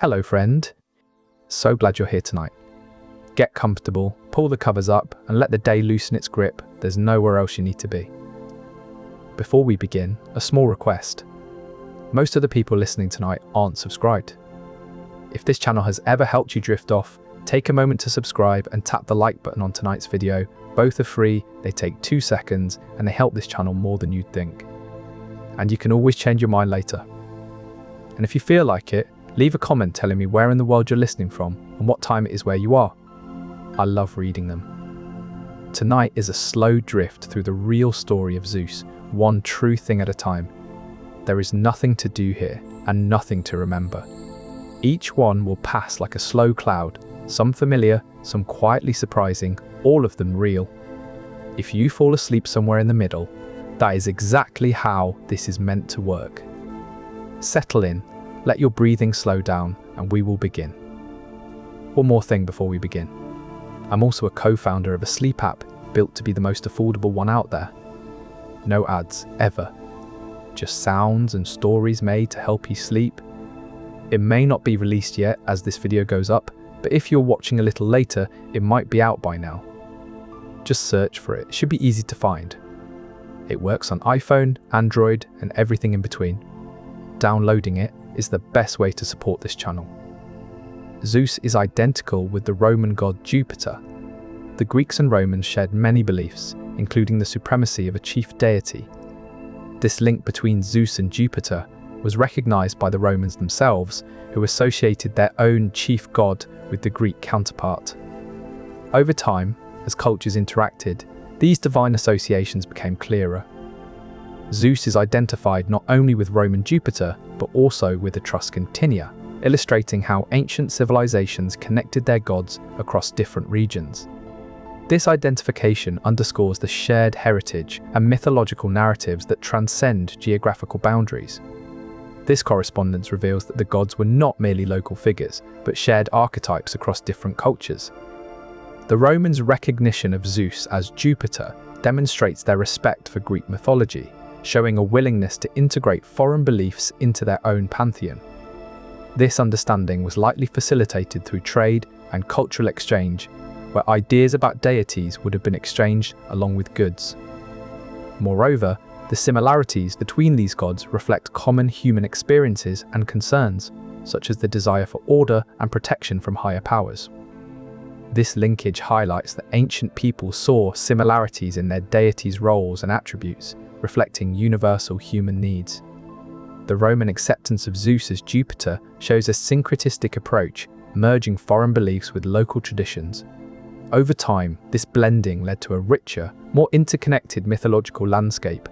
Hello friend, so glad you're here tonight. Get comfortable, pull the covers up and let the day loosen its grip. There's nowhere else you need to be. Before we begin, a small request. Most of the people listening tonight aren't subscribed. If this channel has ever helped you drift off, take a moment to subscribe and tap the like button on tonight's video. Both are free, they take 2 seconds and they help this channel more than you'd think. And you can always change your mind later. And if you feel like it, leave a comment telling me where in the world you're listening from and what time it is where you are. I love reading them. Tonight is a slow drift through the real story of Zeus, one true thing at a time. There is nothing to do here and nothing to remember. Each one will pass like a slow cloud, some familiar, some quietly surprising, all of them real. If you fall asleep somewhere in the middle, that is exactly how this is meant to work. Settle in. Let your breathing slow down and we will begin. One more thing before we begin. I'm also a co-founder of a sleep app built to be the most affordable one out there. No ads, ever. Just sounds and stories made to help you sleep. It may not be released yet as this video goes up, but if you're watching a little later, it might be out by now. Just search for it, it should be easy to find. It works on iPhone, Android, and everything in between. Downloading it is the best way to support this channel. Zeus is identical with the Roman god Jupiter. The Greeks and Romans shared many beliefs, including the supremacy of a chief deity. This link between Zeus and Jupiter was recognized by the Romans themselves, who associated their own chief god with the Greek counterpart. Over time, as cultures interacted, these divine associations became clearer. Zeus is identified not only with Roman Jupiter, but also with Etruscan Tinia, illustrating how ancient civilizations connected their gods across different regions. This identification underscores the shared heritage and mythological narratives that transcend geographical boundaries. This correspondence reveals that the gods were not merely local figures, but shared archetypes across different cultures. The Romans' recognition of Zeus as Jupiter demonstrates their respect for Greek mythology, showing a willingness to integrate foreign beliefs into their own pantheon. This understanding was likely facilitated through trade and cultural exchange, where ideas about deities would have been exchanged along with goods. Moreover, the similarities between these gods reflect common human experiences and concerns, such as the desire for order and protection from higher powers. This linkage highlights that ancient people saw similarities in their deities' roles and attributes, reflecting universal human needs. The Roman acceptance of Zeus as Jupiter shows a syncretistic approach, merging foreign beliefs with local traditions. Over time, this blending led to a richer, more interconnected mythological landscape.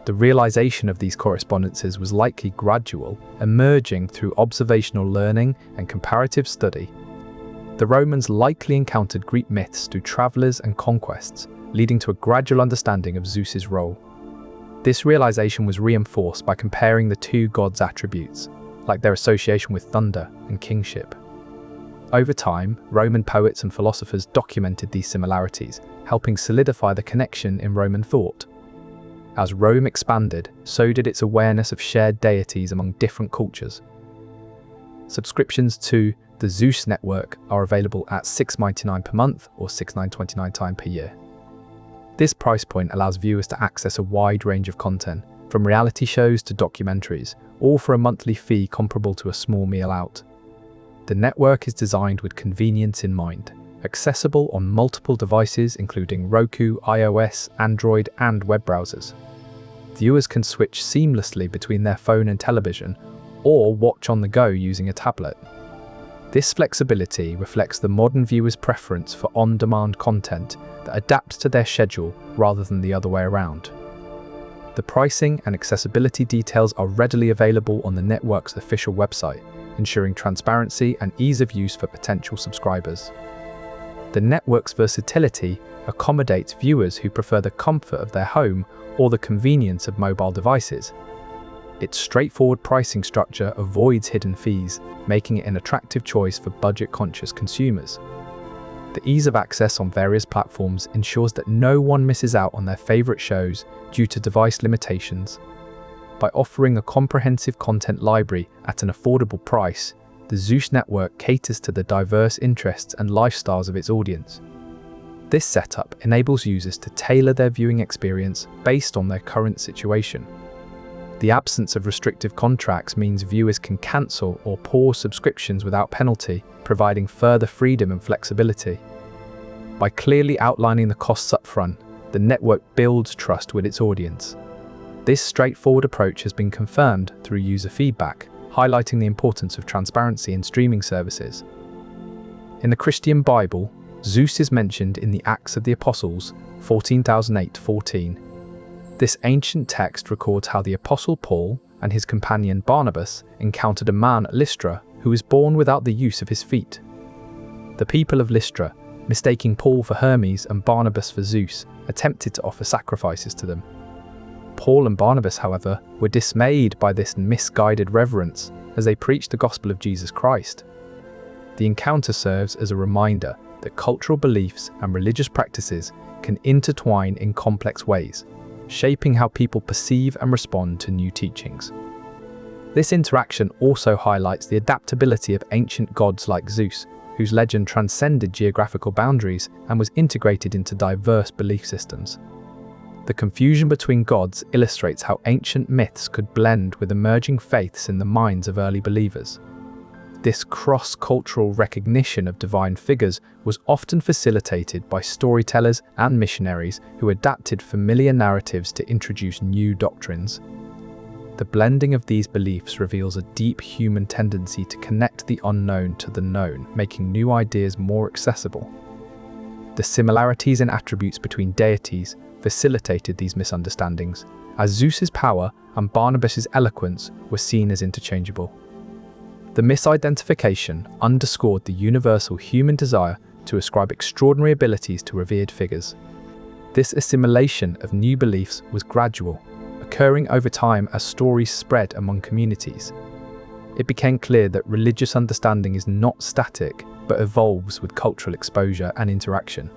The realization of these correspondences was likely gradual, emerging through observational learning and comparative study. The Romans likely encountered Greek myths through travelers and conquests, leading to a gradual understanding of Zeus's role. This realization was reinforced by comparing the two gods' attributes, like their association with thunder and kingship. Over time, Roman poets and philosophers documented these similarities, helping solidify the connection in Roman thought. As Rome expanded, so did its awareness of shared deities among different cultures. Subscriptions to the Zeus network are available at $6.99 per month or $6.29 per year. This price point allows viewers to access a wide range of content, from reality shows to documentaries, all for a monthly fee comparable to a small meal out. The network is designed with convenience in mind, accessible on multiple devices including Roku, iOS, Android, and web browsers. Viewers can switch seamlessly between their phone and television, or watch on the go using a tablet. This flexibility reflects the modern viewer's preference for on-demand content that adapts to their schedule rather than the other way around. The pricing and accessibility details are readily available on the network's official website, ensuring transparency and ease of use for potential subscribers. The network's versatility accommodates viewers who prefer the comfort of their home or the convenience of mobile devices. Its straightforward pricing structure avoids hidden fees, making it an attractive choice for budget-conscious consumers. The ease of access on various platforms ensures that no one misses out on their favorite shows due to device limitations. By offering a comprehensive content library at an affordable price, the Zeus network caters to the diverse interests and lifestyles of its audience. This setup enables users to tailor their viewing experience based on their current situation. The absence of restrictive contracts means viewers can cancel or pause subscriptions without penalty, providing further freedom and flexibility. By clearly outlining the costs upfront, the network builds trust with its audience. This straightforward approach has been confirmed through user feedback, highlighting the importance of transparency in streaming services. In the Christian Bible, Zeus is mentioned in the Acts of the Apostles 14,008-14. This ancient text records how the Apostle Paul and his companion Barnabas encountered a man at Lystra who was born without the use of his feet. The people of Lystra, mistaking Paul for Hermes and Barnabas for Zeus, attempted to offer sacrifices to them. Paul and Barnabas, however, were dismayed by this misguided reverence as they preached the gospel of Jesus Christ. The encounter serves as a reminder that cultural beliefs and religious practices can intertwine in complex ways, shaping how people perceive and respond to new teachings. This interaction also highlights the adaptability of ancient gods like Zeus, whose legend transcended geographical boundaries and was integrated into diverse belief systems. The confusion between gods illustrates how ancient myths could blend with emerging faiths in the minds of early believers. This cross-cultural recognition of divine figures was often facilitated by storytellers and missionaries who adapted familiar narratives to introduce new doctrines. The blending of these beliefs reveals a deep human tendency to connect the unknown to the known, making new ideas more accessible. The similarities in attributes between deities facilitated these misunderstandings, as Zeus's power and Barnabas's eloquence were seen as interchangeable. The misidentification underscored the universal human desire to ascribe extraordinary abilities to revered figures. This assimilation of new beliefs was gradual, occurring over time as stories spread among communities. It became clear that religious understanding is not static, but evolves with cultural exposure and interaction.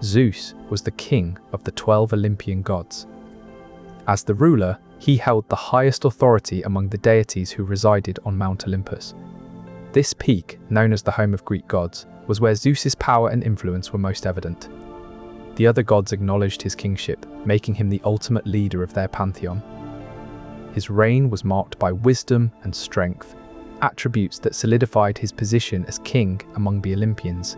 Zeus was the king of the 12 Olympian gods. As the ruler, he held the highest authority among the deities who resided on Mount Olympus. This peak, known as the home of Greek gods, was where Zeus's power and influence were most evident. The other gods acknowledged his kingship, making him the ultimate leader of their pantheon. His reign was marked by wisdom and strength, attributes that solidified his position as king among the Olympians.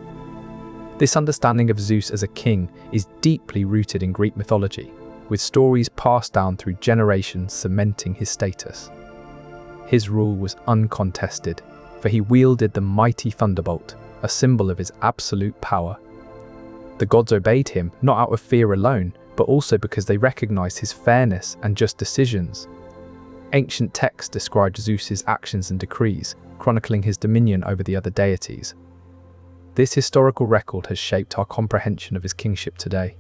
This understanding of Zeus as a king is deeply rooted in Greek mythology, with stories passed down through generations cementing his status. His rule was uncontested, for he wielded the mighty thunderbolt, a symbol of his absolute power. The gods obeyed him not out of fear alone, but also because they recognized his fairness and just decisions. Ancient texts described Zeus's actions and decrees, chronicling his dominion over the other deities. This historical record has shaped our comprehension of his kingship today.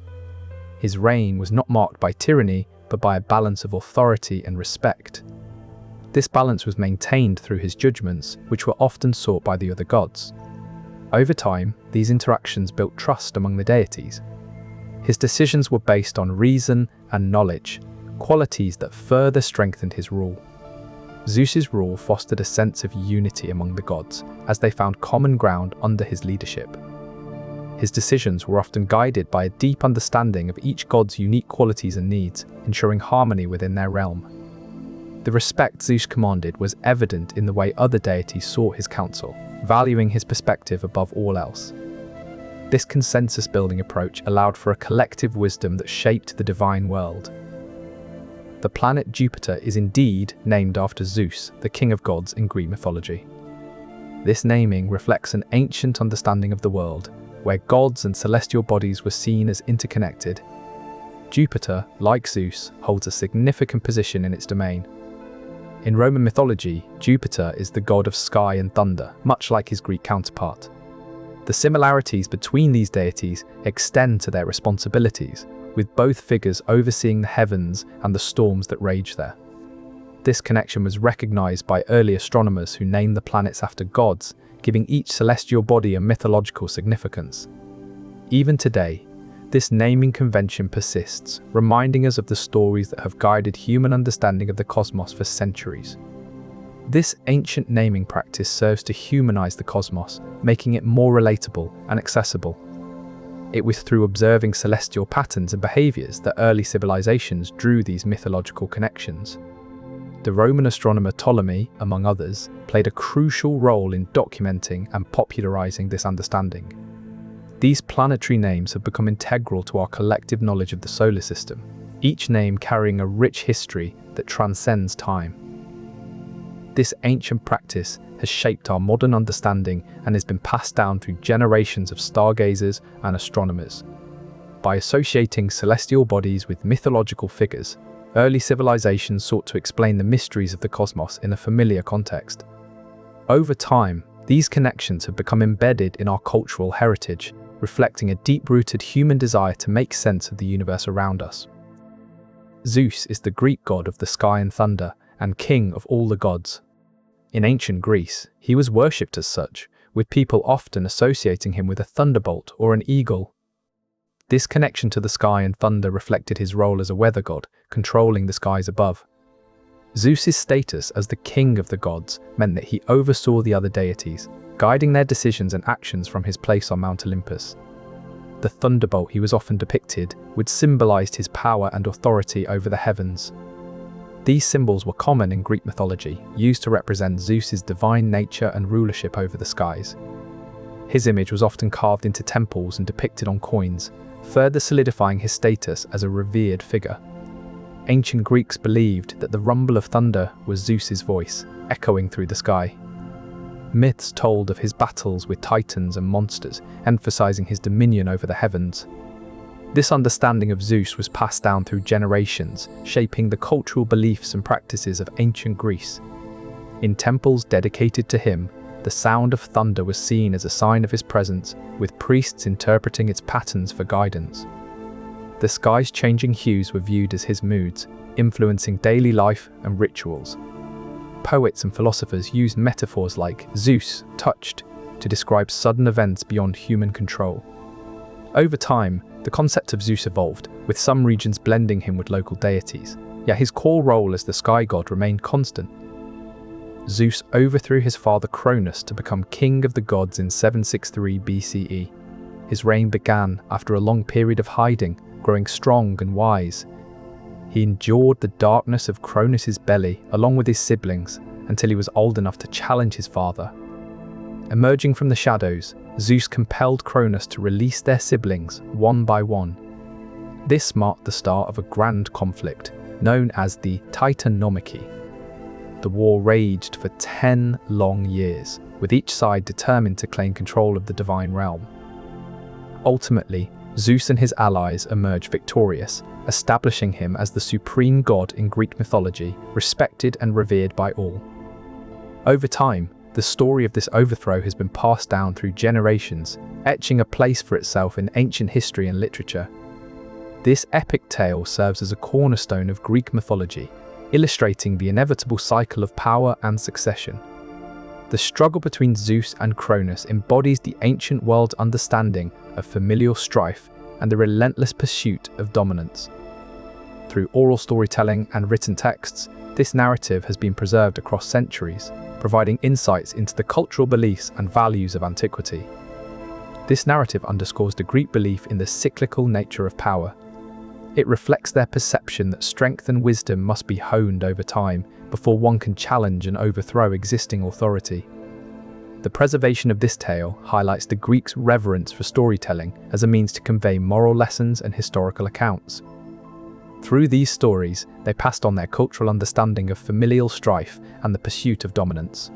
His reign was not marked by tyranny, but by a balance of authority and respect. This balance was maintained through his judgments, which were often sought by the other gods. Over time, these interactions built trust among the deities. His decisions were based on reason and knowledge, qualities that further strengthened his rule. Zeus's rule fostered a sense of unity among the gods, as they found common ground under his leadership. His decisions were often guided by a deep understanding of each god's unique qualities and needs, ensuring harmony within their realm. The respect Zeus commanded was evident in the way other deities sought his counsel, valuing his perspective above all else. This consensus-building approach allowed for a collective wisdom that shaped the divine world. The planet Jupiter is indeed named after Zeus, the king of gods in Greek mythology. This naming reflects an ancient understanding of the world, where gods and celestial bodies were seen as interconnected. Jupiter, like Zeus, holds a significant position in its domain. In Roman mythology, Jupiter is the god of sky and thunder, much like his Greek counterpart. The similarities between these deities extend to their responsibilities, with both figures overseeing the heavens and the storms that rage there. This connection was recognized by early astronomers who named the planets after gods, giving each celestial body a mythological significance. Even today, this naming convention persists, reminding us of the stories that have guided human understanding of the cosmos for centuries. This ancient naming practice serves to humanize the cosmos, making it more relatable and accessible. It was through observing celestial patterns and behaviors that early civilizations drew these mythological connections. The Roman astronomer Ptolemy, among others, played a crucial role in documenting and popularizing this understanding. These planetary names have become integral to our collective knowledge of the solar system, each name carrying a rich history that transcends time. This ancient practice has shaped our modern understanding and has been passed down through generations of stargazers and astronomers. By associating celestial bodies with mythological figures, early civilizations sought to explain the mysteries of the cosmos in a familiar context. Over time, these connections have become embedded in our cultural heritage, reflecting a deep-rooted human desire to make sense of the universe around us. Zeus is the Greek god of the sky and thunder, and king of all the gods. In ancient Greece, he was worshipped as such, with people often associating him with a thunderbolt or an eagle. This connection to the sky and thunder reflected his role as a weather god, controlling the skies above. Zeus's status as the king of the gods meant that he oversaw the other deities, guiding their decisions and actions from his place on Mount Olympus. The thunderbolt he was often depicted would symbolize his power and authority over the heavens. These symbols were common in Greek mythology, used to represent Zeus's divine nature and rulership over the skies. His image was often carved into temples and depicted on coins, further solidifying his status as a revered figure. Ancient Greeks believed that the rumble of thunder was Zeus's voice, echoing through the sky. Myths told of his battles with titans and monsters, emphasizing his dominion over the heavens. This understanding of Zeus was passed down through generations, shaping the cultural beliefs and practices of ancient Greece. In temples dedicated to him, the sound of thunder was seen as a sign of his presence, with priests interpreting its patterns for guidance. The sky's changing hues were viewed as his moods, influencing daily life and rituals. Poets and philosophers used metaphors like Zeus touched to describe sudden events beyond human control. Over time, the concept of Zeus evolved, with some regions blending him with local deities, yet his core role as the sky god remained constant. Zeus overthrew his father Cronus to become king of the gods in 763 BCE. His reign began after a long period of hiding, growing strong and wise. He endured the darkness of Cronus's belly along with his siblings until he was old enough to challenge his father. Emerging from the shadows, Zeus compelled Cronus to release their siblings one by one. This marked the start of a grand conflict, known as the Titanomachy. The war raged for 10 long years, with each side determined to claim control of the divine realm. Ultimately, Zeus and his allies emerged victorious, establishing him as the supreme god in Greek mythology, respected and revered by all. Over time, the story of this overthrow has been passed down through generations, etching a place for itself in ancient history and literature. This epic tale serves as a cornerstone of Greek mythology, illustrating the inevitable cycle of power and succession. The struggle between Zeus and Cronus embodies the ancient world's understanding of familial strife and the relentless pursuit of dominance. Through oral storytelling and written texts, this narrative has been preserved across centuries, providing insights into the cultural beliefs and values of antiquity. This narrative underscores the Greek belief in the cyclical nature of power. It reflects their perception that strength and wisdom must be honed over time before one can challenge and overthrow existing authority. The preservation of this tale highlights the Greeks' reverence for storytelling as a means to convey moral lessons and historical accounts. Through these stories, they passed on their cultural understanding of familial strife and the pursuit of dominance.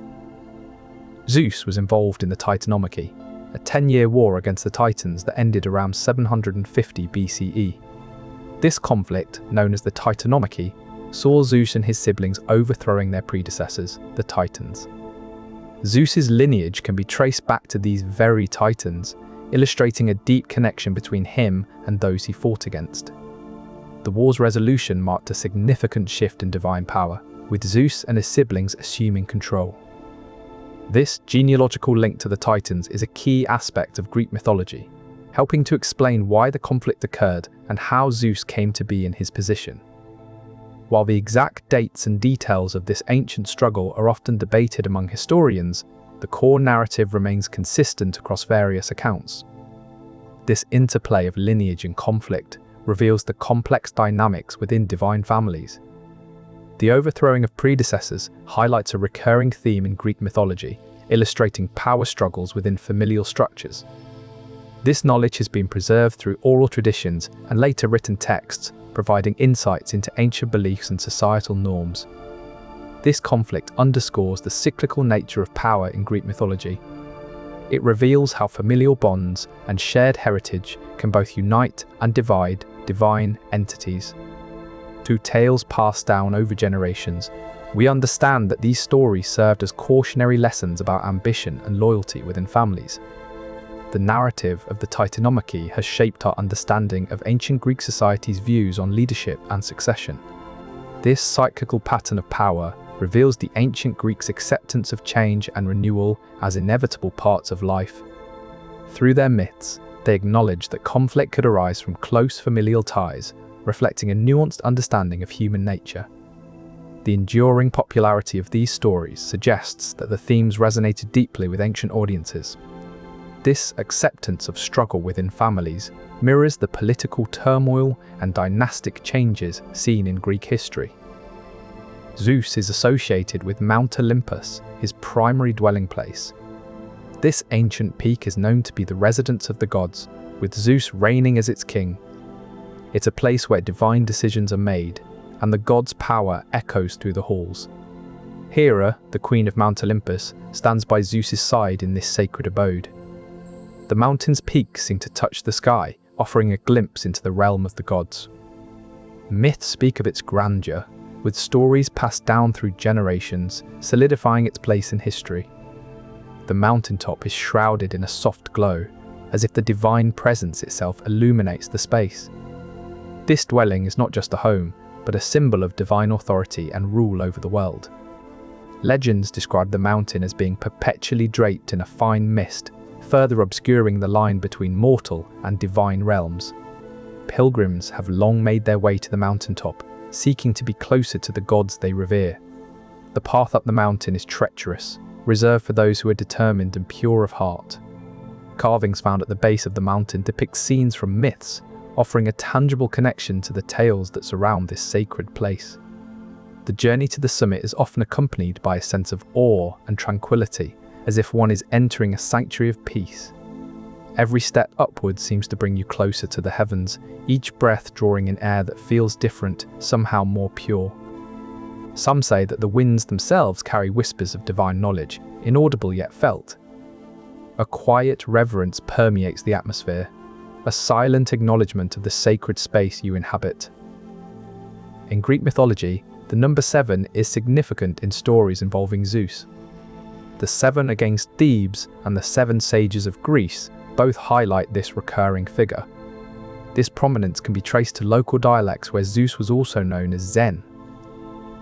Zeus was involved in the Titanomachy, a 10-year war against the Titans that ended around 750 BCE. This conflict, known as the Titanomachy, saw Zeus and his siblings overthrowing their predecessors, the Titans. Zeus's lineage can be traced back to these very Titans, illustrating a deep connection between him and those he fought against. The war's resolution marked a significant shift in divine power, with Zeus and his siblings assuming control. This genealogical link to the Titans is a key aspect of Greek mythology, helping to explain why the conflict occurred and how Zeus came to be in his position. While the exact dates and details of this ancient struggle are often debated among historians, the core narrative remains consistent across various accounts. This interplay of lineage and conflict reveals the complex dynamics within divine families. The overthrowing of predecessors highlights a recurring theme in Greek mythology, illustrating power struggles within familial structures. This knowledge has been preserved through oral traditions and later written texts, providing insights into ancient beliefs and societal norms. This conflict underscores the cyclical nature of power in Greek mythology. It reveals how familial bonds and shared heritage can both unite and divide divine entities. Through tales passed down over generations, we understand that these stories served as cautionary lessons about ambition and loyalty within families. The narrative of the Titanomachy has shaped our understanding of ancient Greek society's views on leadership and succession. This cyclical pattern of power reveals the ancient Greeks' acceptance of change and renewal as inevitable parts of life. Through their myths, they acknowledge that conflict could arise from close familial ties, reflecting a nuanced understanding of human nature. The enduring popularity of these stories suggests that the themes resonated deeply with ancient audiences. This acceptance of struggle within families mirrors the political turmoil and dynastic changes seen in Greek history. Zeus is associated with Mount Olympus, his primary dwelling place. This ancient peak is known to be the residence of the gods, with Zeus reigning as its king. It's a place where divine decisions are made, and the gods' power echoes through the halls. Hera, the queen of Mount Olympus, stands by Zeus's side in this sacred abode. The mountain's peaks seem to touch the sky, offering a glimpse into the realm of the gods. Myths speak of its grandeur, with stories passed down through generations, solidifying its place in history. The mountaintop is shrouded in a soft glow, as if the divine presence itself illuminates the space. This dwelling is not just a home, but a symbol of divine authority and rule over the world. Legends describe the mountain as being perpetually draped in a fine mist, further obscuring the line between mortal and divine realms. Pilgrims have long made their way to the mountaintop, seeking to be closer to the gods they revere. The path up the mountain is treacherous, reserved for those who are determined and pure of heart. Carvings found at the base of the mountain depict scenes from myths, offering a tangible connection to the tales that surround this sacred place. The journey to the summit is often accompanied by a sense of awe and tranquility, as if one is entering a sanctuary of peace. Every step upward seems to bring you closer to the heavens, each breath drawing in air that feels different, somehow more pure. Some say that the winds themselves carry whispers of divine knowledge, inaudible yet felt. A quiet reverence permeates the atmosphere, a silent acknowledgement of the sacred space you inhabit. In Greek mythology, the number 7 is significant in stories involving Zeus. The 7 against Thebes and the 7 sages of Greece both highlight this recurring figure. This prominence can be traced to local dialects where Zeus was also known as Zen.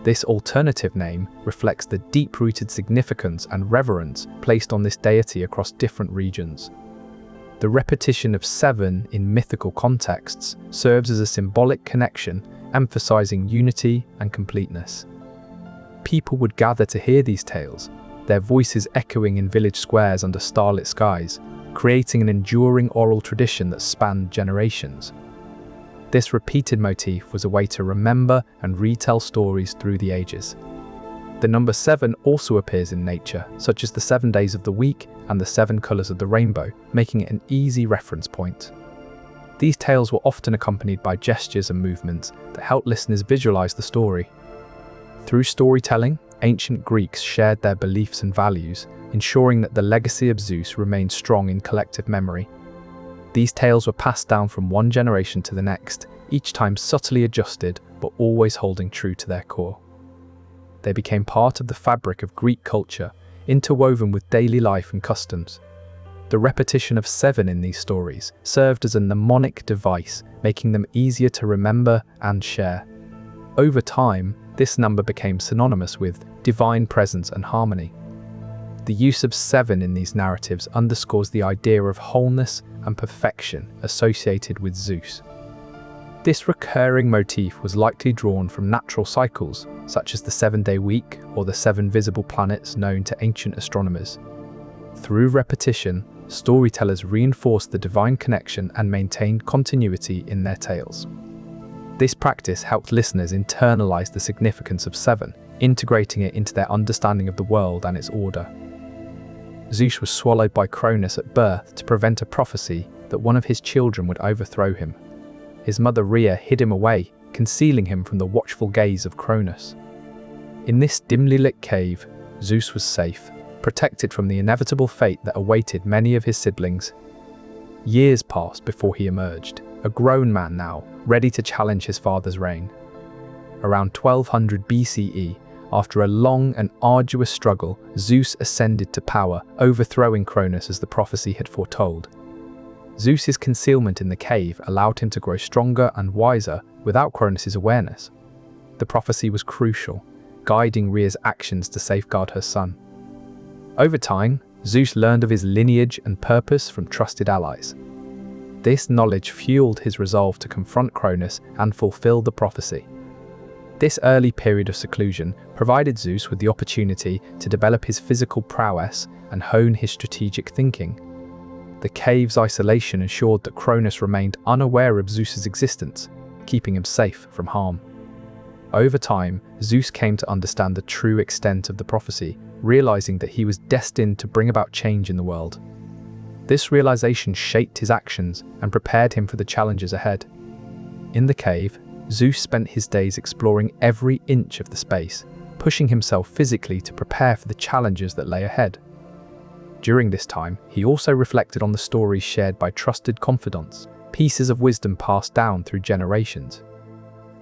This alternative name reflects the deep-rooted significance and reverence placed on this deity across different regions. The repetition of 7 in mythical contexts serves as a symbolic connection, emphasizing unity and completeness. People would gather to hear these tales, their voices echoing in village squares under starlit skies, creating an enduring oral tradition that spanned generations. This repeated motif was a way to remember and retell stories through the ages. The number 7 also appears in nature, such as the 7 days of the week and the 7 colours of the rainbow, making it an easy reference point. These tales were often accompanied by gestures and movements that helped listeners visualise the story. Through storytelling, ancient Greeks shared their beliefs and values, ensuring that the legacy of Zeus remained strong in collective memory. These tales were passed down from one generation to the next, each time subtly adjusted but always holding true to their core. They became part of the fabric of Greek culture, interwoven with daily life and customs. The repetition of 7 in these stories served as a mnemonic device, making them easier to remember and share. Over time, this number became synonymous with divine presence and harmony. The use of 7 in these narratives underscores the idea of wholeness and perfection associated with Zeus. This recurring motif was likely drawn from natural cycles, such as the 7-day week or the 7 visible planets known to ancient astronomers. Through repetition, storytellers reinforced the divine connection and maintained continuity in their tales. This practice helped listeners internalize the significance of 7, integrating it into their understanding of the world and its order. Zeus was swallowed by Cronus at birth to prevent a prophecy that one of his children would overthrow him. His mother Rhea hid him away, concealing him from the watchful gaze of Cronus. In this dimly lit cave, Zeus was safe, protected from the inevitable fate that awaited many of his siblings. Years passed before he emerged, a grown man now, ready to challenge his father's reign. Around 1200 BCE, after a long and arduous struggle, Zeus ascended to power, overthrowing Cronus as the prophecy had foretold. Zeus's concealment in the cave allowed him to grow stronger and wiser without Cronus's awareness. The prophecy was crucial, guiding Rhea's actions to safeguard her son. Over time, Zeus learned of his lineage and purpose from trusted allies. This knowledge fueled his resolve to confront Cronus and fulfill the prophecy. This early period of seclusion provided Zeus with the opportunity to develop his physical prowess and hone his strategic thinking. The cave's isolation ensured that Cronus remained unaware of Zeus's existence, keeping him safe from harm. Over time, Zeus came to understand the true extent of the prophecy, realizing that he was destined to bring about change in the world. This realization shaped his actions and prepared him for the challenges ahead. In the cave, Zeus spent his days exploring every inch of the space, pushing himself physically to prepare for the challenges that lay ahead. During this time, he also reflected on the stories shared by trusted confidants, pieces of wisdom passed down through generations.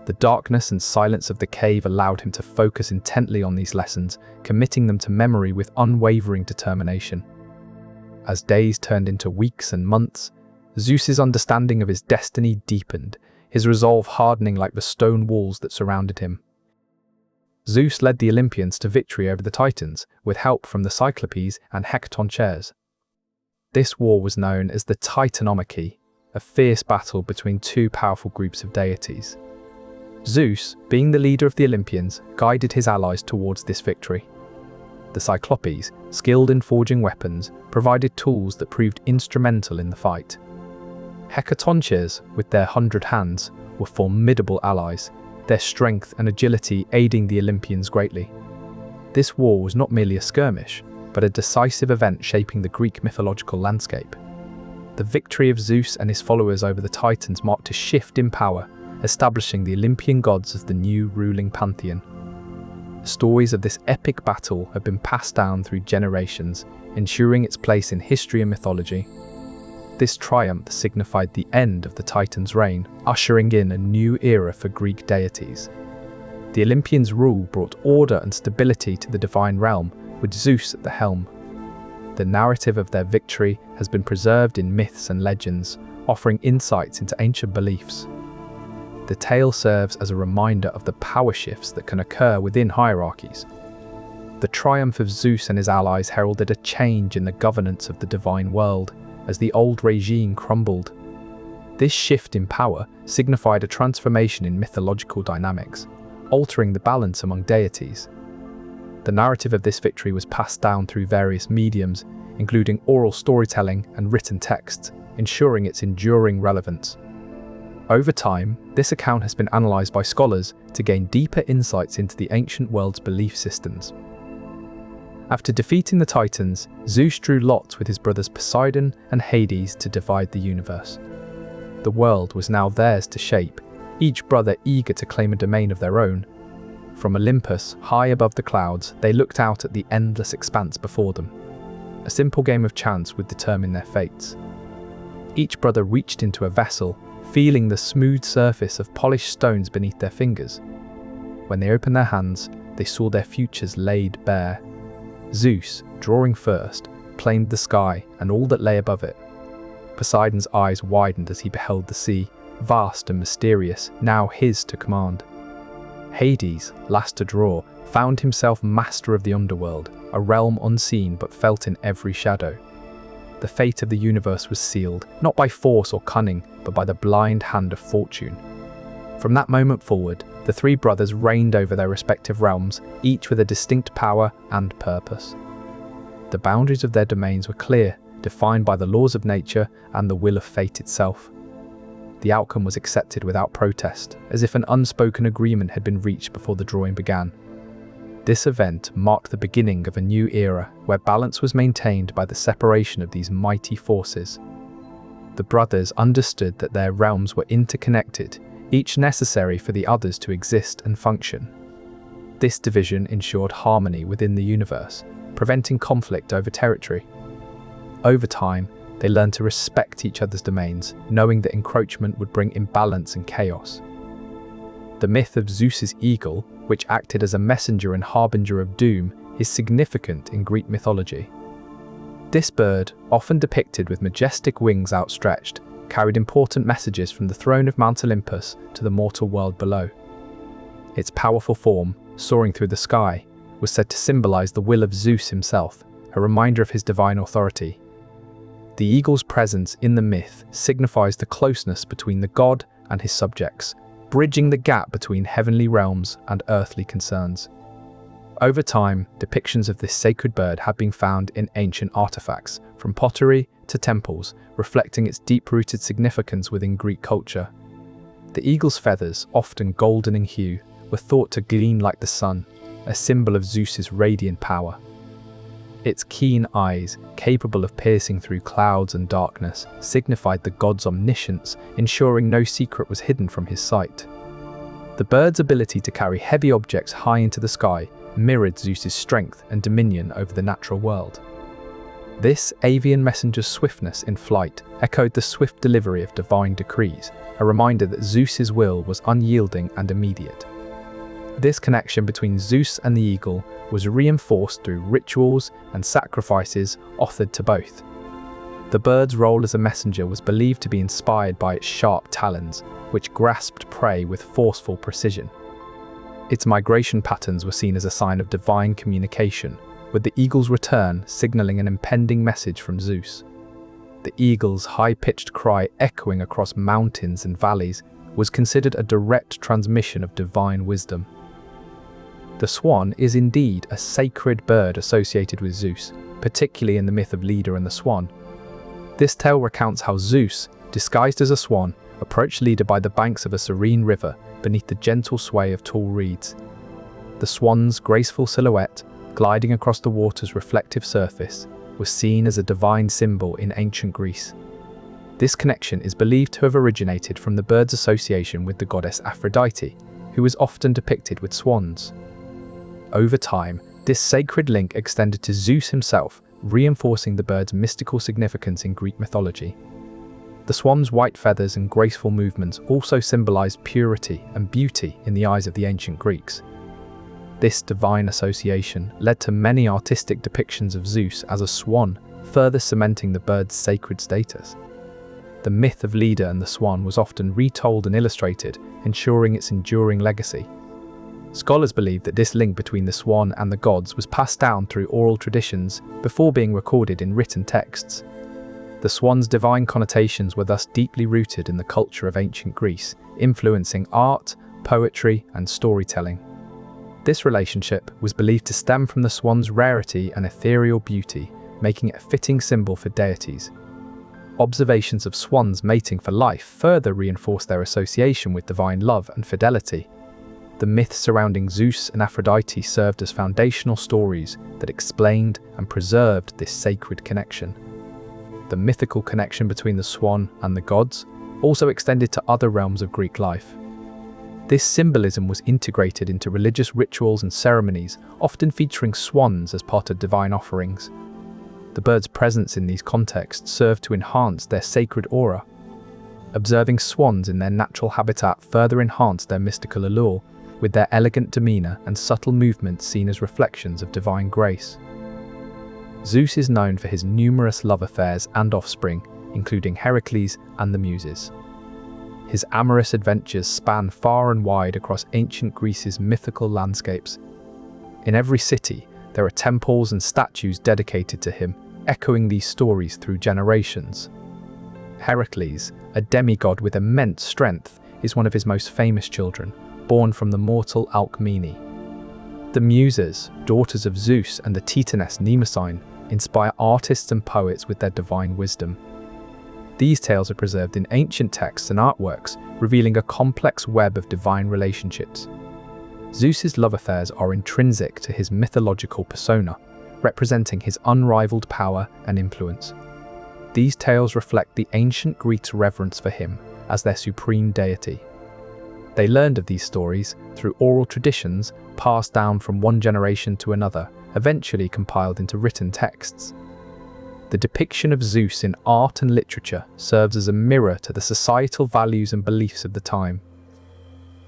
The darkness and silence of the cave allowed him to focus intently on these lessons, committing them to memory with unwavering determination. As days turned into weeks and months, Zeus's understanding of his destiny deepened, his resolve hardening like the stone walls that surrounded him. Zeus led the Olympians to victory over the Titans, with help from the Cyclopes and Hecatoncheires. This war was known as the Titanomachy, a fierce battle between two powerful groups of deities. Zeus, being the leader of the Olympians, guided his allies towards this victory. The Cyclopes, skilled in forging weapons, provided tools that proved instrumental in the fight. Hecatoncheires, with their 100 hands, were formidable allies, their strength and agility aiding the Olympians greatly. This war was not merely a skirmish, but a decisive event shaping the Greek mythological landscape. The victory of Zeus and his followers over the Titans marked a shift in power, establishing the Olympian gods as the new ruling pantheon. Stories of this epic battle have been passed down through generations, ensuring its place in history and mythology. This triumph signified the end of the Titans' reign, ushering in a new era for Greek deities. The Olympians' rule brought order and stability to the divine realm, with Zeus at the helm. The narrative of their victory has been preserved in myths and legends, offering insights into ancient beliefs. The tale serves as a reminder of the power shifts that can occur within hierarchies. The triumph of Zeus and his allies heralded a change in the governance of the divine world, as the old regime crumbled. This shift in power signified a transformation in mythological dynamics, altering the balance among deities. The narrative of this victory was passed down through various mediums, including oral storytelling and written texts, ensuring its enduring relevance. Over time, this account has been analysed by scholars to gain deeper insights into the ancient world's belief systems. After defeating the Titans, Zeus drew lots with his brothers Poseidon and Hades to divide the universe. The world was now theirs to shape, each brother eager to claim a domain of their own. From Olympus, high above the clouds, they looked out at the endless expanse before them. A simple game of chance would determine their fates. Each brother reached into a vessel, feeling the smooth surface of polished stones beneath their fingers. When they opened their hands, they saw their futures laid bare. Zeus, drawing first, claimed the sky and all that lay above it. Poseidon's eyes widened as he beheld the sea, vast and mysterious, now his to command. Hades, last to draw, found himself master of the underworld, a realm unseen but felt in every shadow. The fate of the universe was sealed, not by force or cunning, but by the blind hand of fortune. From that moment forward, the three brothers reigned over their respective realms, each with a distinct power and purpose. The boundaries of their domains were clear, defined by the laws of nature and the will of fate itself. The outcome was accepted without protest, as if an unspoken agreement had been reached before the drawing began. This event marked the beginning of a new era where balance was maintained by the separation of these mighty forces. The brothers understood that their realms were interconnected, each necessary for the others to exist and function. This division ensured harmony within the universe, preventing conflict over territory. Over time, they learned to respect each other's domains, knowing that encroachment would bring imbalance and chaos. The myth of Zeus's eagle, which acted as a messenger and harbinger of doom, is significant in Greek mythology. This bird, often depicted with majestic wings outstretched, carried important messages from the throne of Mount Olympus to the mortal world below. Its powerful form, soaring through the sky, was said to symbolize the will of Zeus himself, a reminder of his divine authority. The eagle's presence in the myth signifies the closeness between the god and his subjects, bridging the gap between heavenly realms and earthly concerns. Over time, depictions of this sacred bird have been found in ancient artifacts, from pottery to temples, reflecting its deep-rooted significance within Greek culture. The eagle's feathers, often golden in hue, were thought to gleam like the sun, a symbol of Zeus's radiant power. Its keen eyes, capable of piercing through clouds and darkness, signified the god's omniscience, ensuring no secret was hidden from his sight. The bird's ability to carry heavy objects high into the sky mirrored Zeus's strength and dominion over the natural world. This avian messenger's swiftness in flight echoed the swift delivery of divine decrees, a reminder that Zeus's will was unyielding and immediate. This connection between Zeus and the eagle was reinforced through rituals and sacrifices offered to both. The bird's role as a messenger was believed to be inspired by its sharp talons, which grasped prey with forceful precision. Its migration patterns were seen as a sign of divine communication, with the eagle's return signaling an impending message from Zeus. The eagle's high-pitched cry echoing across mountains and valleys was considered a direct transmission of divine wisdom. The swan is indeed a sacred bird associated with Zeus, particularly in the myth of Leda and the swan. This tale recounts how Zeus, disguised as a swan, approached Leda by the banks of a serene river beneath the gentle sway of tall reeds. The swan's graceful silhouette, gliding across the water's reflective surface, was seen as a divine symbol in ancient Greece. This connection is believed to have originated from the bird's association with the goddess Aphrodite, who was often depicted with swans. Over time, this sacred link extended to Zeus himself, reinforcing the bird's mystical significance in Greek mythology. The swan's white feathers and graceful movements also symbolized purity and beauty in the eyes of the ancient Greeks. This divine association led to many artistic depictions of Zeus as a swan, further cementing the bird's sacred status. The myth of Leda and the swan was often retold and illustrated, ensuring its enduring legacy. Scholars believe that this link between the swan and the gods was passed down through oral traditions before being recorded in written texts. The swan's divine connotations were thus deeply rooted in the culture of ancient Greece, influencing art, poetry, and storytelling. This relationship was believed to stem from the swan's rarity and ethereal beauty, making it a fitting symbol for deities. Observations of swans mating for life further reinforced their association with divine love and fidelity. The myths surrounding Zeus and Aphrodite served as foundational stories that explained and preserved this sacred connection. The mythical connection between the swan and the gods also extended to other realms of Greek life. This symbolism was integrated into religious rituals and ceremonies, often featuring swans as part of divine offerings. The bird's presence in these contexts served to enhance their sacred aura. Observing swans in their natural habitat further enhanced their mystical allure, with their elegant demeanor and subtle movements seen as reflections of divine grace. Zeus is known for his numerous love affairs and offspring, including Heracles and the Muses. His amorous adventures span far and wide across ancient Greece's mythical landscapes. In every city, there are temples and statues dedicated to him, echoing these stories through generations. Heracles, a demigod with immense strength, is one of his most famous children, born from the mortal Alcmene. The Muses, daughters of Zeus and the Titaness Mnemosyne, inspire artists and poets with their divine wisdom. These tales are preserved in ancient texts and artworks, revealing a complex web of divine relationships. Zeus's love affairs are intrinsic to his mythological persona, representing his unrivaled power and influence. These tales reflect the ancient Greeks' reverence for him as their supreme deity. They learned of these stories through oral traditions passed down from one generation to another, eventually compiled into written texts. The depiction of Zeus in art and literature serves as a mirror to the societal values and beliefs of the time.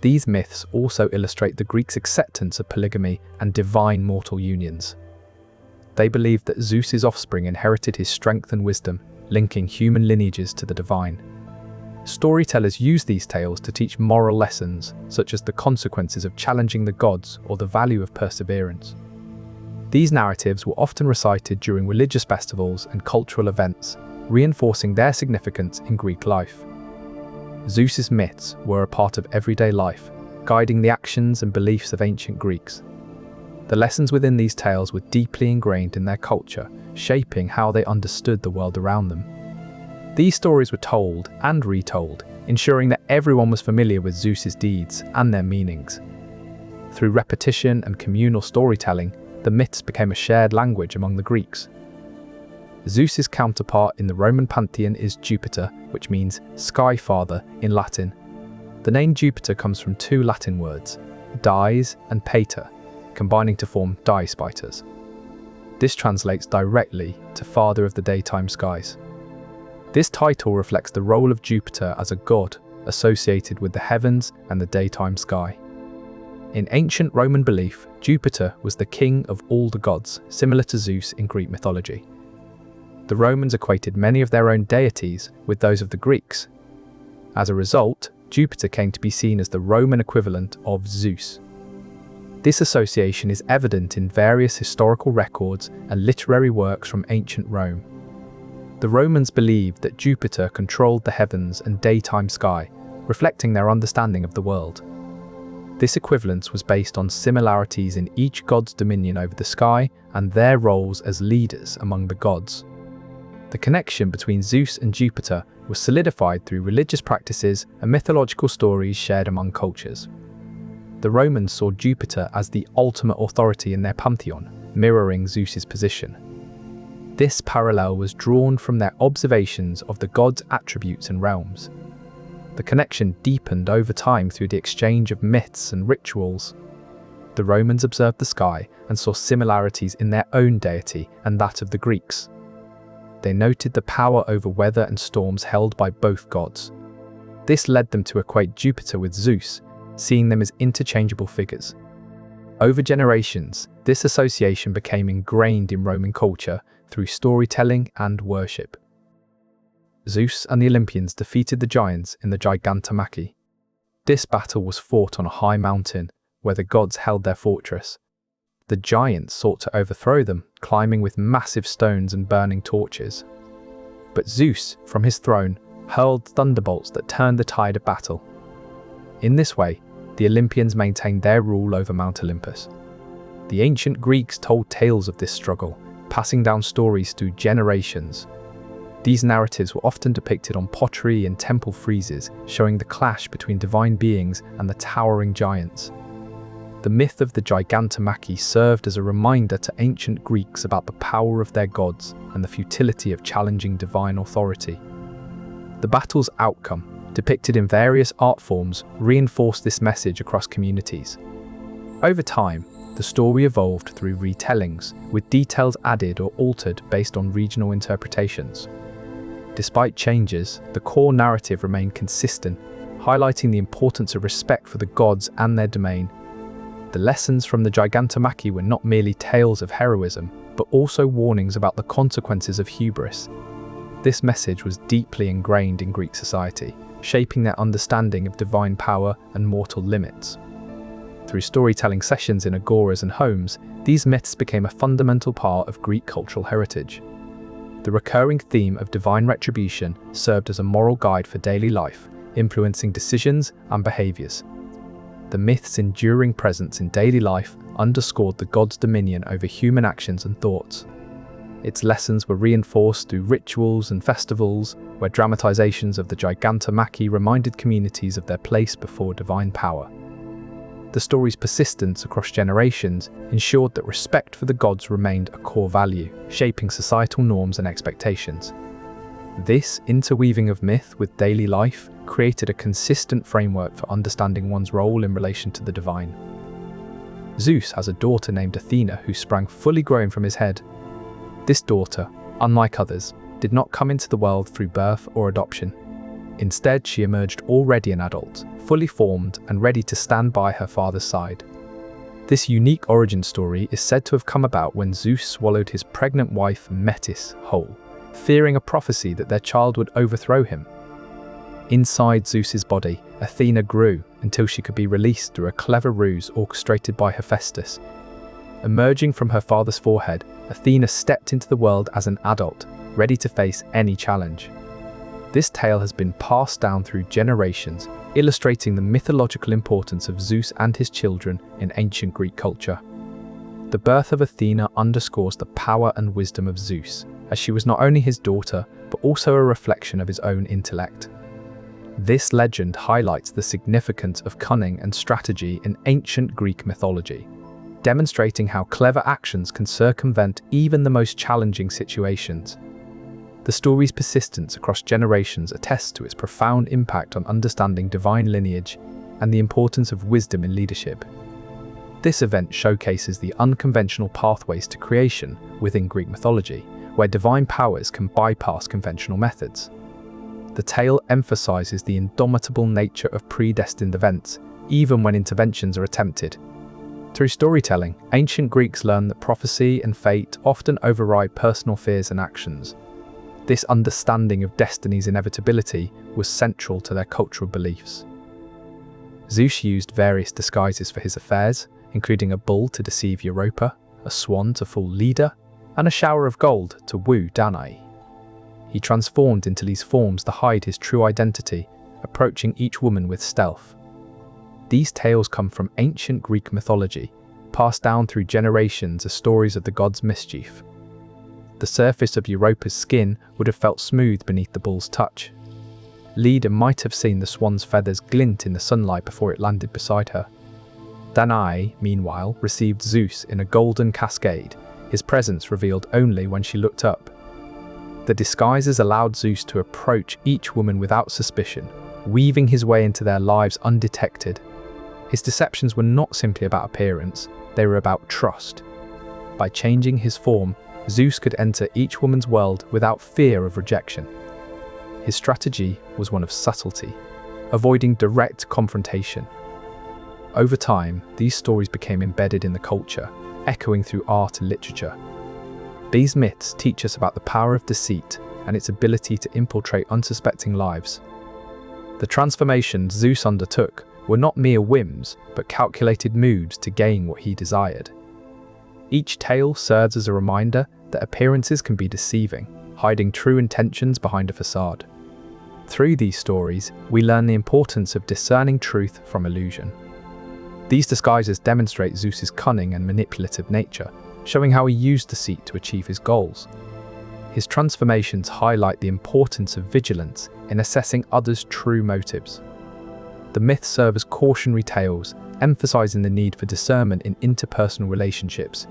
These myths also illustrate the Greeks' acceptance of polygamy and divine mortal unions. They believed that Zeus's offspring inherited his strength and wisdom, linking human lineages to the divine. Storytellers use these tales to teach moral lessons, such as the consequences of challenging the gods or the value of perseverance. These narratives were often recited during religious festivals and cultural events, reinforcing their significance in Greek life. Zeus's myths were a part of everyday life, guiding the actions and beliefs of ancient Greeks. The lessons within these tales were deeply ingrained in their culture, shaping how they understood the world around them. These stories were told and retold, ensuring that everyone was familiar with Zeus's deeds and their meanings. Through repetition and communal storytelling, the myths became a shared language among the Greeks. Zeus's counterpart in the Roman pantheon is Jupiter, which means sky father in Latin. The name Jupiter comes from two Latin words, dies and pater, combining to form die-spiters. This translates directly to father of the daytime skies. This title reflects the role of Jupiter as a god associated with the heavens and the daytime sky. In ancient Roman belief, Jupiter was the king of all the gods, similar to Zeus in Greek mythology. The Romans equated many of their own deities with those of the Greeks. As a result, Jupiter came to be seen as the Roman equivalent of Zeus. This association is evident in various historical records and literary works from ancient Rome. The Romans believed that Jupiter controlled the heavens and daytime sky, reflecting their understanding of the world. This equivalence was based on similarities in each god's dominion over the sky and their roles as leaders among the gods. The connection between Zeus and Jupiter was solidified through religious practices and mythological stories shared among cultures. The Romans saw Jupiter as the ultimate authority in their pantheon, mirroring Zeus's position. This parallel was drawn from their observations of the god's attributes and realms. The connection deepened over time through the exchange of myths and rituals. The Romans observed the sky and saw similarities in their own deity and that of the Greeks. They noted the power over weather and storms held by both gods. This led them to equate Jupiter with Zeus, seeing them as interchangeable figures. Over generations, this association became ingrained in Roman culture through storytelling and worship. Zeus and the Olympians defeated the giants in the Gigantomachy. This battle was fought on a high mountain, where the gods held their fortress. The giants sought to overthrow them, climbing with massive stones and burning torches. But Zeus, from his throne, hurled thunderbolts that turned the tide of battle. In this way, the Olympians maintained their rule over Mount Olympus. The ancient Greeks told tales of this struggle, passing down stories through generations. These narratives were often depicted on pottery and temple friezes, showing the clash between divine beings and the towering giants. The myth of the Gigantomachy served as a reminder to ancient Greeks about the power of their gods and the futility of challenging divine authority. The battle's outcome, depicted in various art forms, reinforced this message across communities. Over time, the story evolved through retellings, with details added or altered based on regional interpretations. Despite changes, the core narrative remained consistent, highlighting the importance of respect for the gods and their domain. The lessons from the Gigantomachy were not merely tales of heroism, but also warnings about the consequences of hubris. This message was deeply ingrained in Greek society, shaping their understanding of divine power and mortal limits. Through storytelling sessions in agoras and homes, these myths became a fundamental part of Greek cultural heritage. The recurring theme of divine retribution served as a moral guide for daily life, influencing decisions and behaviors. The myth's enduring presence in daily life underscored the god's dominion over human actions and thoughts. Its lessons were reinforced through rituals and festivals, where dramatizations of the Gigantomachy reminded communities of their place before divine power. The story's persistence across generations ensured that respect for the gods remained a core value, shaping societal norms and expectations. This interweaving of myth with daily life created a consistent framework for understanding one's role in relation to the divine. Zeus has a daughter named Athena who sprang fully grown from his head. This daughter, unlike others, did not come into the world through birth or adoption. Instead, she emerged already an adult, fully formed and ready to stand by her father's side. This unique origin story is said to have come about when Zeus swallowed his pregnant wife Metis whole, fearing a prophecy that their child would overthrow him. Inside Zeus's body, Athena grew until she could be released through a clever ruse orchestrated by Hephaestus. Emerging from her father's forehead, Athena stepped into the world as an adult, ready to face any challenge. This tale has been passed down through generations, illustrating the mythological importance of Zeus and his children in ancient Greek culture. The birth of Athena underscores the power and wisdom of Zeus, as she was not only his daughter, but also a reflection of his own intellect. This legend highlights the significance of cunning and strategy in ancient Greek mythology, demonstrating how clever actions can circumvent even the most challenging situations. The story's persistence across generations attests to its profound impact on understanding divine lineage and the importance of wisdom in leadership. This event showcases the unconventional pathways to creation within Greek mythology, where divine powers can bypass conventional methods. The tale emphasizes the indomitable nature of predestined events, even when interventions are attempted. Through storytelling, ancient Greeks learned that prophecy and fate often override personal fears and actions. This understanding of destiny's inevitability was central to their cultural beliefs. Zeus used various disguises for his affairs, including a bull to deceive Europa, a swan to fool Leda, and a shower of gold to woo Danae. He transformed into these forms to hide his true identity, approaching each woman with stealth. These tales come from ancient Greek mythology, passed down through generations as stories of the gods' mischief. The surface of Europa's skin would have felt smooth beneath the bull's touch. Leda might have seen the swan's feathers glint in the sunlight before it landed beside her. Danae, meanwhile, received Zeus in a golden cascade, his presence revealed only when she looked up. The disguises allowed Zeus to approach each woman without suspicion, weaving his way into their lives undetected. His deceptions were not simply about appearance, they were about trust. By changing his form, Zeus could enter each woman's world without fear of rejection. His strategy was one of subtlety, avoiding direct confrontation. Over time, these stories became embedded in the culture, echoing through art and literature. These myths teach us about the power of deceit and its ability to infiltrate unsuspecting lives. The transformations Zeus undertook were not mere whims, but calculated moves to gain what he desired. Each tale serves as a reminder that appearances can be deceiving, hiding true intentions behind a facade. Through these stories, we learn the importance of discerning truth from illusion. These disguises demonstrate Zeus's cunning and manipulative nature, showing how he used deceit to achieve his goals. His transformations highlight the importance of vigilance in assessing others' true motives. The myths serve as cautionary tales, emphasizing the need for discernment in interpersonal relationships.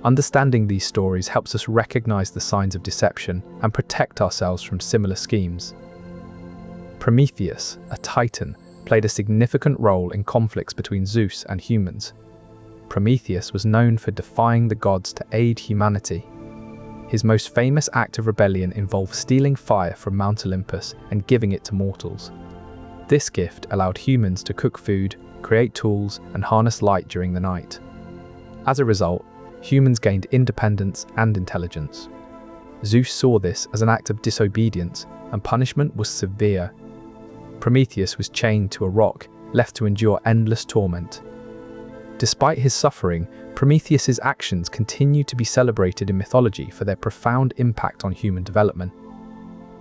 Understanding these stories helps us recognize the signs of deception and protect ourselves from similar schemes. Prometheus, a titan, played a significant role in conflicts between Zeus and humans. Prometheus was known for defying the gods to aid humanity. His most famous act of rebellion involved stealing fire from Mount Olympus and giving it to mortals. This gift allowed humans to cook food, create tools, and harness light during the night. As a result, humans gained independence and intelligence. Zeus saw this as an act of disobedience, and punishment was severe. Prometheus was chained to a rock, left to endure endless torment. Despite his suffering, Prometheus's actions continue to be celebrated in mythology for their profound impact on human development.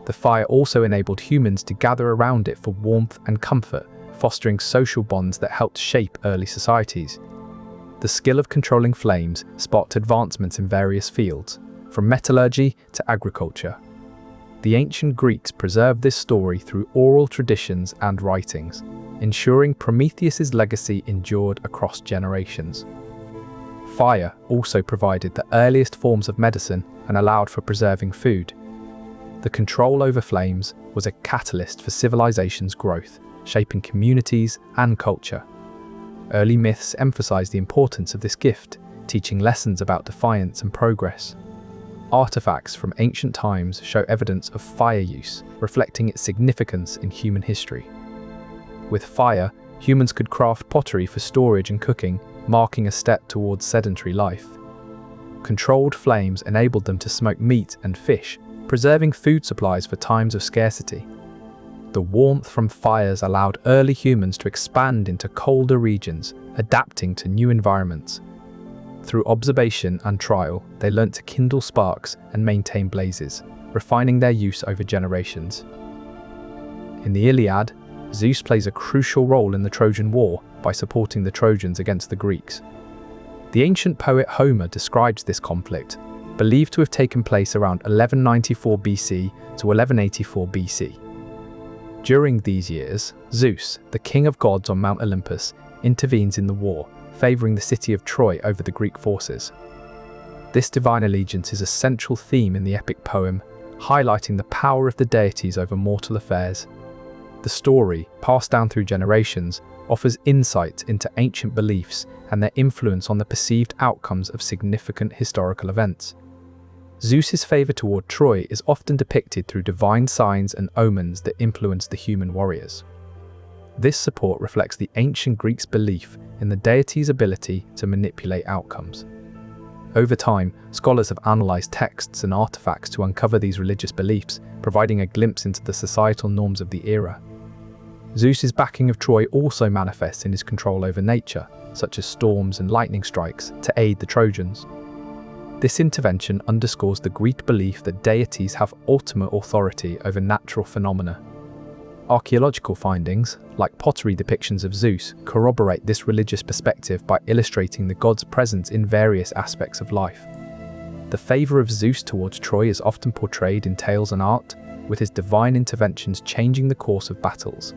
The fire also enabled humans to gather around it for warmth and comfort, fostering social bonds that helped shape early societies. The skill of controlling flames sparked advancements in various fields, from metallurgy to agriculture. The ancient Greeks preserved this story through oral traditions and writings, ensuring Prometheus's legacy endured across generations. Fire also provided the earliest forms of medicine and allowed for preserving food. The control over flames was a catalyst for civilization's growth, shaping communities and culture. Early myths emphasized the importance of this gift, teaching lessons about defiance and progress. Artifacts from ancient times show evidence of fire use, reflecting its significance in human history. With fire, humans could craft pottery for storage and cooking, marking a step towards sedentary life. Controlled flames enabled them to smoke meat and fish, preserving food supplies for times of scarcity. The warmth from fires allowed early humans to expand into colder regions, adapting to new environments. Through observation and trial, they learnt to kindle sparks and maintain blazes, refining their use over generations. In the Iliad, Zeus plays a crucial role in the Trojan War by supporting the Trojans against the Greeks. The ancient poet Homer describes this conflict, believed to have taken place around 1194 BC to 1184 BC. During these years, Zeus, the king of gods on Mount Olympus, intervenes in the war, favouring the city of Troy over the Greek forces. This divine allegiance is a central theme in the epic poem, highlighting the power of the deities over mortal affairs. The story, passed down through generations, offers insight into ancient beliefs and their influence on the perceived outcomes of significant historical events. Zeus's favour toward Troy is often depicted through divine signs and omens that influence the human warriors. This support reflects the ancient Greeks' belief in the deity's ability to manipulate outcomes. Over time, scholars have analysed texts and artifacts to uncover these religious beliefs, providing a glimpse into the societal norms of the era. Zeus's backing of Troy also manifests in his control over nature, such as storms and lightning strikes, to aid the Trojans. This intervention underscores the Greek belief that deities have ultimate authority over natural phenomena. Archaeological findings, like pottery depictions of Zeus, corroborate this religious perspective by illustrating the god's presence in various aspects of life. The favour of Zeus towards Troy is often portrayed in tales and art, with his divine interventions changing the course of battles.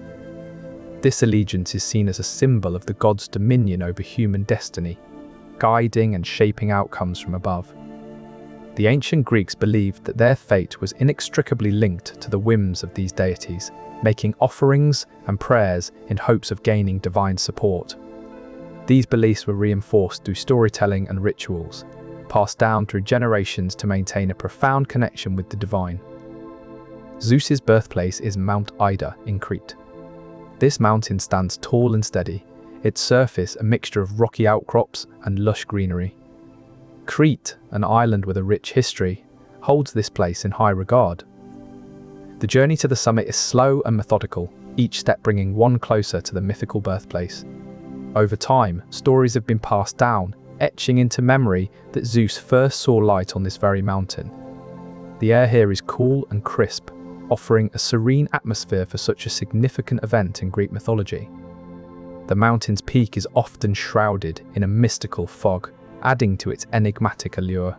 This allegiance is seen as a symbol of the god's dominion over human destiny, guiding and shaping outcomes from above. The ancient Greeks believed that their fate was inextricably linked to the whims of these deities, making offerings and prayers in hopes of gaining divine support. These beliefs were reinforced through storytelling and rituals, passed down through generations to maintain a profound connection with the divine. Zeus's birthplace is Mount Ida in Crete. This mountain stands tall and steady, its surface a mixture of rocky outcrops and lush greenery. Crete, an island with a rich history, holds this place in high regard. The journey to the summit is slow and methodical, each step bringing one closer to the mythical birthplace. Over time, stories have been passed down, etching into memory that Zeus first saw light on this very mountain. The air here is cool and crisp, offering a serene atmosphere for such a significant event in Greek mythology. The mountain's peak is often shrouded in a mystical fog, adding to its enigmatic allure.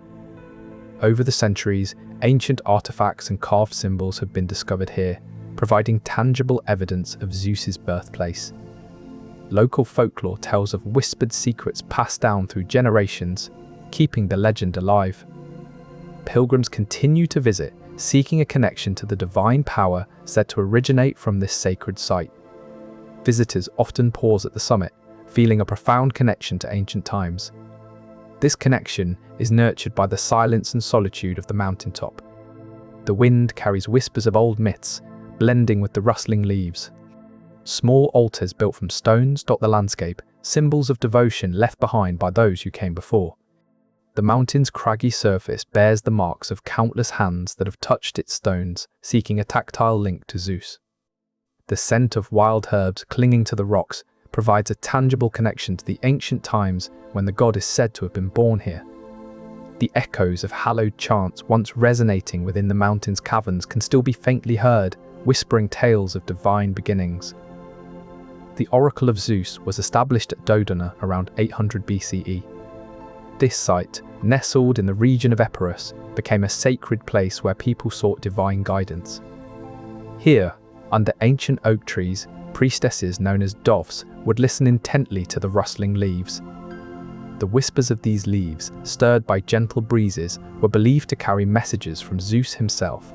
Over the centuries, ancient artifacts and carved symbols have been discovered here, providing tangible evidence of Zeus's birthplace. Local folklore tells of whispered secrets passed down through generations, keeping the legend alive. Pilgrims continue to visit, seeking a connection to the divine power said to originate from this sacred site. Visitors often pause at the summit, feeling a profound connection to ancient times. This connection is nurtured by the silence and solitude of the mountaintop. The wind carries whispers of old myths, blending with the rustling leaves. Small altars built from stones dot the landscape, symbols of devotion left behind by those who came before. The mountain's craggy surface bears the marks of countless hands that have touched its stones, seeking a tactile link to Zeus. The scent of wild herbs clinging to the rocks provides a tangible connection to the ancient times when the god is said to have been born here. The echoes of hallowed chants once resonating within the mountain's caverns can still be faintly heard, whispering tales of divine beginnings. The Oracle of Zeus was established at Dodona around 800 BCE. This site, nestled in the region of Epirus, became a sacred place where people sought divine guidance. Here, under ancient oak trees, priestesses known as doves would listen intently to the rustling leaves. The whispers of these leaves, stirred by gentle breezes, were believed to carry messages from Zeus himself.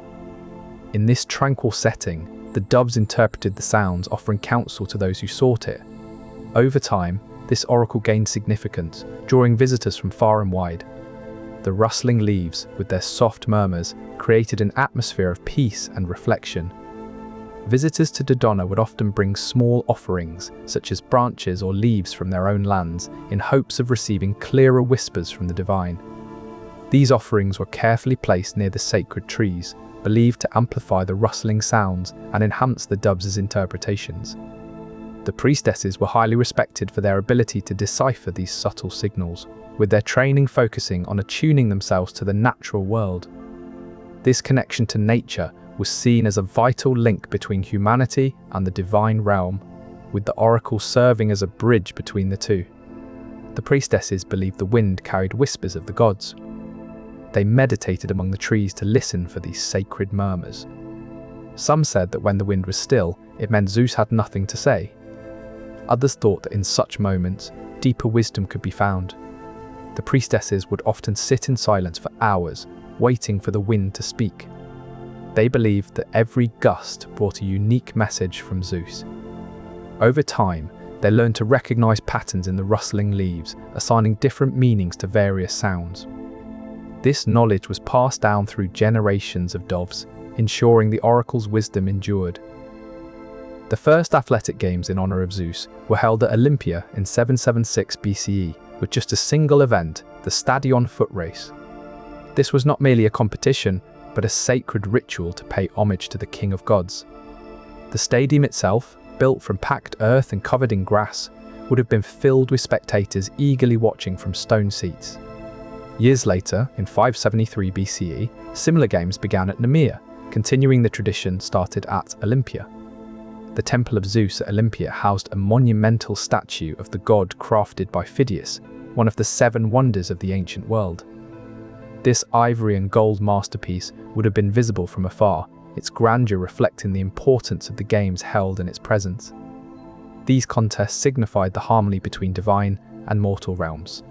In this tranquil setting, the doves interpreted the sounds, offering counsel to those who sought it. Over time, this oracle gained significance, drawing visitors from far and wide. The rustling leaves, with their soft murmurs, created an atmosphere of peace and reflection. Visitors to Dodona would often bring small offerings, such as branches or leaves from their own lands, in hopes of receiving clearer whispers from the divine. These offerings were carefully placed near the sacred trees, believed to amplify the rustling sounds and enhance the doves' interpretations. The priestesses were highly respected for their ability to decipher these subtle signals, with their training focusing on attuning themselves to the natural world. This connection to nature was seen as a vital link between humanity and the divine realm, with the oracle serving as a bridge between the two. The priestesses believed the wind carried whispers of the gods. They meditated among the trees to listen for these sacred murmurs. Some said that when the wind was still, it meant Zeus had nothing to say. Others thought that in such moments, deeper wisdom could be found. The priestesses would often sit in silence for hours, waiting for the wind to speak. They believed that every gust brought a unique message from Zeus. Over time, they learned to recognize patterns in the rustling leaves, assigning different meanings to various sounds. This knowledge was passed down through generations of doves, ensuring the oracle's wisdom endured. The first athletic games in honor of Zeus were held at Olympia in 776 BCE, with just a single event, the Stadion foot race. This was not merely a competition, but a sacred ritual to pay homage to the king of gods. The stadium itself, built from packed earth and covered in grass, would have been filled with spectators eagerly watching from stone seats. Years later, in 573 BCE, similar games began at Nemea, continuing the tradition started at Olympia. The Temple of Zeus at Olympia housed a monumental statue of the god crafted by Phidias, one of the 7 wonders of the ancient world. This ivory and gold masterpiece would have been visible from afar, its grandeur reflecting the importance of the games held in its presence. These contests signified the harmony between divine and mortal realms.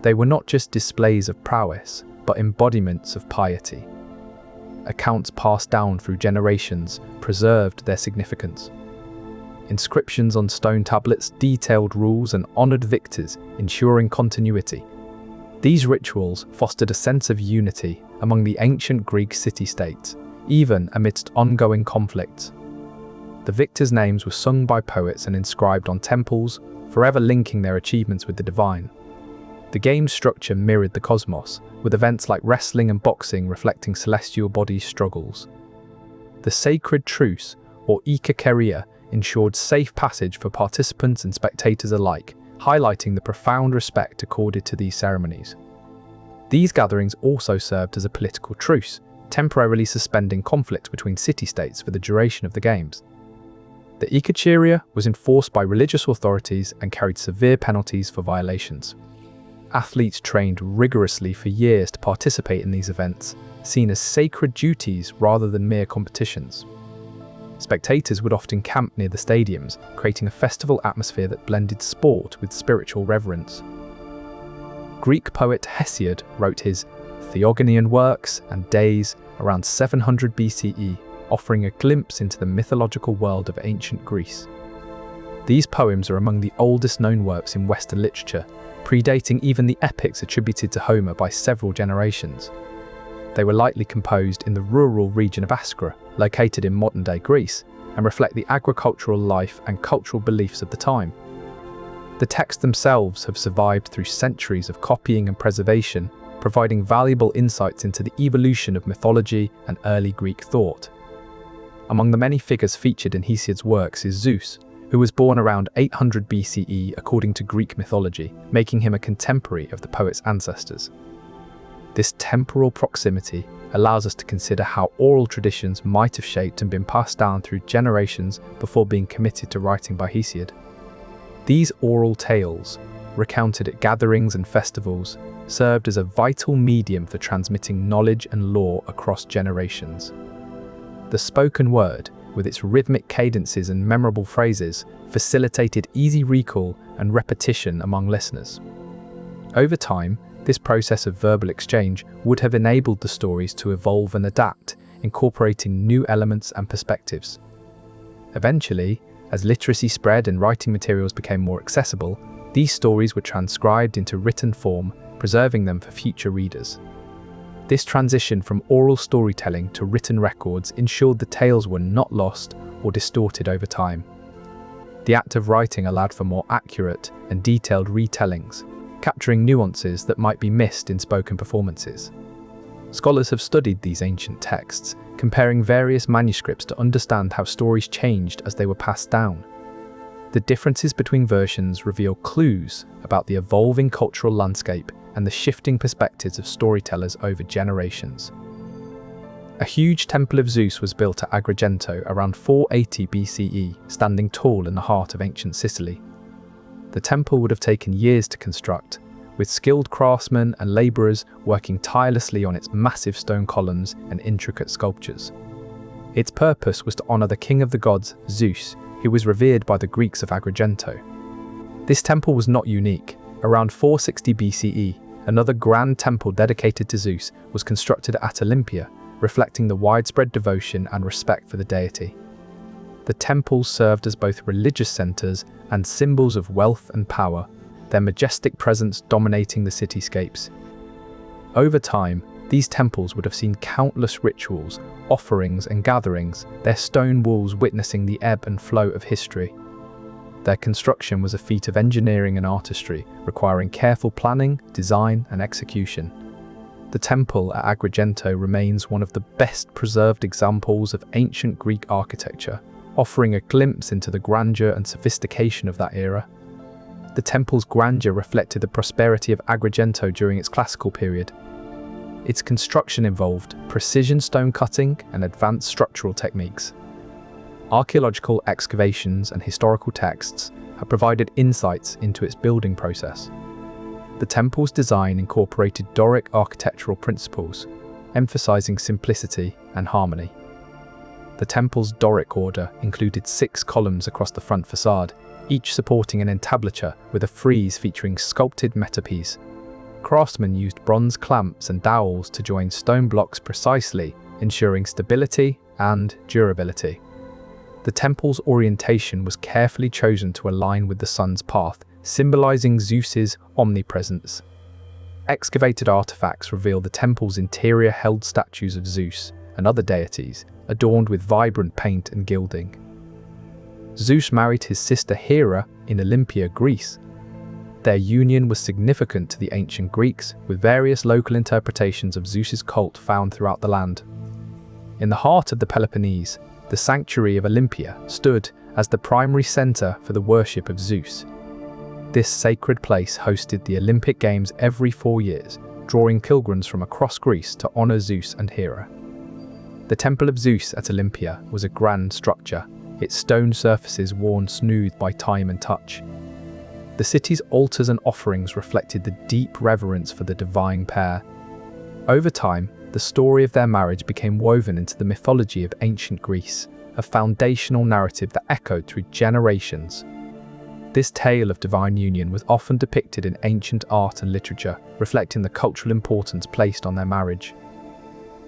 They were not just displays of prowess, but embodiments of piety. Accounts passed down through generations preserved their significance. Inscriptions on stone tablets detailed rules and honored victors, ensuring continuity. These rituals fostered a sense of unity among the ancient Greek city-states, even amidst ongoing conflicts. The victors' names were sung by poets and inscribed on temples, forever linking their achievements with the divine. The game's structure mirrored the cosmos, with events like wrestling and boxing reflecting celestial bodies' struggles. The sacred truce, or ikakeria, ensured safe passage for participants and spectators alike, highlighting the profound respect accorded to these ceremonies. These gatherings also served as a political truce, temporarily suspending conflict between city-states for the duration of the games. The ikakeria was enforced by religious authorities and carried severe penalties for violations. Athletes trained rigorously for years to participate in these events, seen as sacred duties rather than mere competitions. Spectators would often camp near the stadiums, creating a festival atmosphere that blended sport with spiritual reverence. Greek poet Hesiod wrote his Theogonian works and Days around 700 BCE, offering a glimpse into the mythological world of ancient Greece. These poems are among the oldest known works in Western literature, predating even the epics attributed to Homer by several generations. They were likely composed in the rural region of Askra, located in modern-day Greece, and reflect the agricultural life and cultural beliefs of the time. The texts themselves have survived through centuries of copying and preservation, providing valuable insights into the evolution of mythology and early Greek thought. Among the many figures featured in Hesiod's works is Zeus, who was born around 800 BCE according to Greek mythology, making him a contemporary of the poet's ancestors. This temporal proximity allows us to consider how oral traditions might have shaped and been passed down through generations before being committed to writing by Hesiod. These oral tales, recounted at gatherings and festivals, served as a vital medium for transmitting knowledge and lore across generations. The spoken word, with its rhythmic cadences and memorable phrases, facilitated easy recall and repetition among listeners. Over time, this process of verbal exchange would have enabled the stories to evolve and adapt, incorporating new elements and perspectives. Eventually, as literacy spread and writing materials became more accessible, these stories were transcribed into written form, preserving them for future readers. This transition from oral storytelling to written records ensured the tales were not lost or distorted over time. The act of writing allowed for more accurate and detailed retellings, capturing nuances that might be missed in spoken performances. Scholars have studied these ancient texts, comparing various manuscripts to understand how stories changed as they were passed down. The differences between versions reveal clues about the evolving cultural landscape and the shifting perspectives of storytellers over generations. A huge temple of Zeus was built at Agrigento around 480 BCE, standing tall in the heart of ancient Sicily. The temple would have taken years to construct, with skilled craftsmen and labourers working tirelessly on its massive stone columns and intricate sculptures. Its purpose was to honour the king of the gods, Zeus, who was revered by the Greeks of Agrigento. This temple was not unique. Around 460 BCE, another grand temple dedicated to Zeus was constructed at Olympia, reflecting the widespread devotion and respect for the deity. The temples served as both religious centres and symbols of wealth and power, their majestic presence dominating the cityscapes. Over time, these temples would have seen countless rituals, offerings and gatherings, their stone walls witnessing the ebb and flow of history. Their construction was a feat of engineering and artistry, requiring careful planning, design and execution. The temple at Agrigento remains one of the best preserved examples of ancient Greek architecture, offering a glimpse into the grandeur and sophistication of that era. The temple's grandeur reflected the prosperity of Agrigento during its classical period. Its construction involved precision stone cutting and advanced structural techniques. Archaeological excavations and historical texts have provided insights into its building process. The temple's design incorporated Doric architectural principles, emphasizing simplicity and harmony. The temple's Doric order included 6 columns across the front facade, each supporting an entablature with a frieze featuring sculpted metopes. Craftsmen used bronze clamps and dowels to join stone blocks precisely, ensuring stability and durability. The temple's orientation was carefully chosen to align with the sun's path, symbolizing Zeus's omnipresence. Excavated artifacts reveal the temple's interior held statues of Zeus and other deities, adorned with vibrant paint and gilding. Zeus married his sister Hera in Olympia, Greece. Their union was significant to the ancient Greeks, with various local interpretations of Zeus's cult found throughout the land. In the heart of the Peloponnese, the sanctuary of Olympia stood as the primary center for the worship of Zeus. This sacred place hosted the Olympic Games every 4 years, drawing pilgrims from across Greece to honor Zeus and Hera. The Temple of Zeus at Olympia was a grand structure, its stone surfaces worn smooth by time and touch. The city's altars and offerings reflected the deep reverence for the divine pair. Over time, the story of their marriage became woven into the mythology of ancient Greece, a foundational narrative that echoed through generations. This tale of divine union was often depicted in ancient art and literature, reflecting the cultural importance placed on their marriage.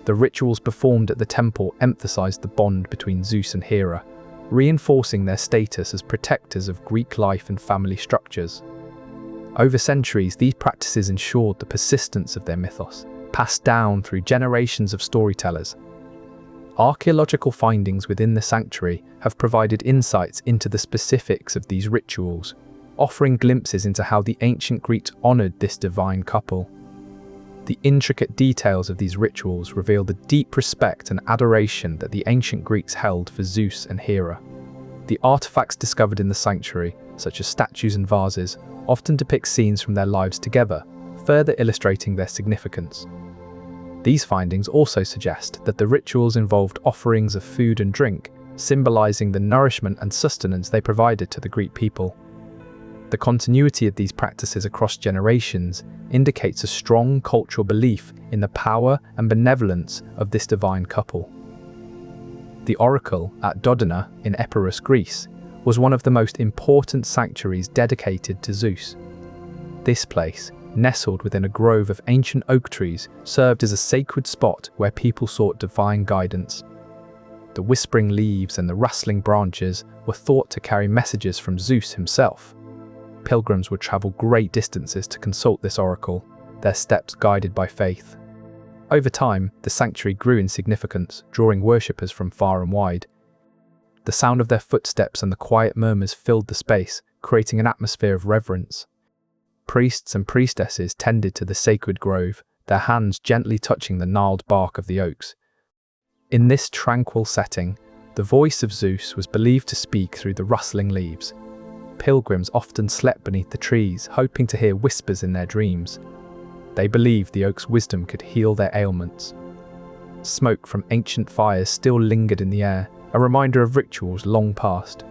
The rituals performed at the temple emphasized the bond between Zeus and Hera, reinforcing their status as protectors of Greek life and family structures. Over centuries, these practices ensured the persistence of their mythos, passed down through generations of storytellers. Archaeological findings within the sanctuary have provided insights into the specifics of these rituals, offering glimpses into how the ancient Greeks honored this divine couple. The intricate details of these rituals reveal the deep respect and adoration that the ancient Greeks held for Zeus and Hera. The artifacts discovered in the sanctuary, such as statues and vases, often depict scenes from their lives together, further illustrating their significance. These findings also suggest that the rituals involved offerings of food and drink, symbolizing the nourishment and sustenance they provided to the Greek people. The continuity of these practices across generations indicates a strong cultural belief in the power and benevolence of this divine couple. The oracle at Dodona in Epirus, Greece, was one of the most important sanctuaries dedicated to Zeus. This place, nestled within a grove of ancient oak trees, served as a sacred spot where people sought divine guidance. The whispering leaves and the rustling branches were thought to carry messages from Zeus himself. Pilgrims would travel great distances to consult this oracle, their steps guided by faith. Over time, the sanctuary grew in significance, drawing worshippers from far and wide. The sound of their footsteps and the quiet murmurs filled the space, creating an atmosphere of reverence. Priests and priestesses tended to the sacred grove, their hands gently touching the gnarled bark of the oaks. In this tranquil setting, the voice of Zeus was believed to speak through the rustling leaves. Pilgrims often slept beneath the trees, hoping to hear whispers in their dreams. They believed the oak's wisdom could heal their ailments. Smoke from ancient fires still lingered in the air, a reminder of rituals long past.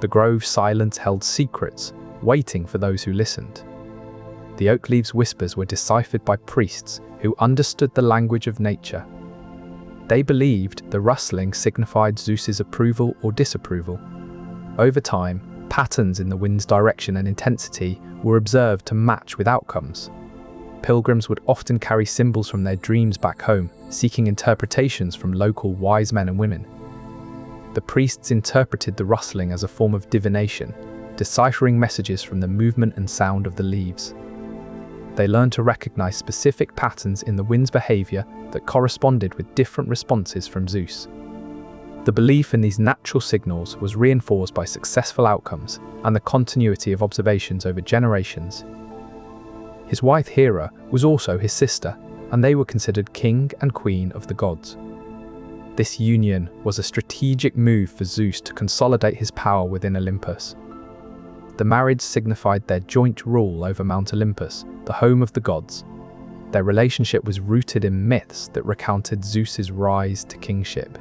The grove's silence held secrets, waiting for those who listened. The oak leaves' whispers were deciphered by priests who understood the language of nature. They believed the rustling signified Zeus's approval or disapproval. Over time, patterns in the wind's direction and intensity were observed to match with outcomes. Pilgrims would often carry symbols from their dreams back home, seeking interpretations from local wise men and women. The priests interpreted the rustling as a form of divination, deciphering messages from the movement and sound of the leaves. They learned to recognize specific patterns in the wind's behavior that corresponded with different responses from Zeus. The belief in these natural signals was reinforced by successful outcomes and the continuity of observations over generations. His wife Hera was also his sister, and they were considered king and queen of the gods. This union was a strategic move for Zeus to consolidate his power within Olympus. The marriage signified their joint rule over Mount Olympus, the home of the gods. Their relationship was rooted in myths that recounted Zeus's rise to kingship.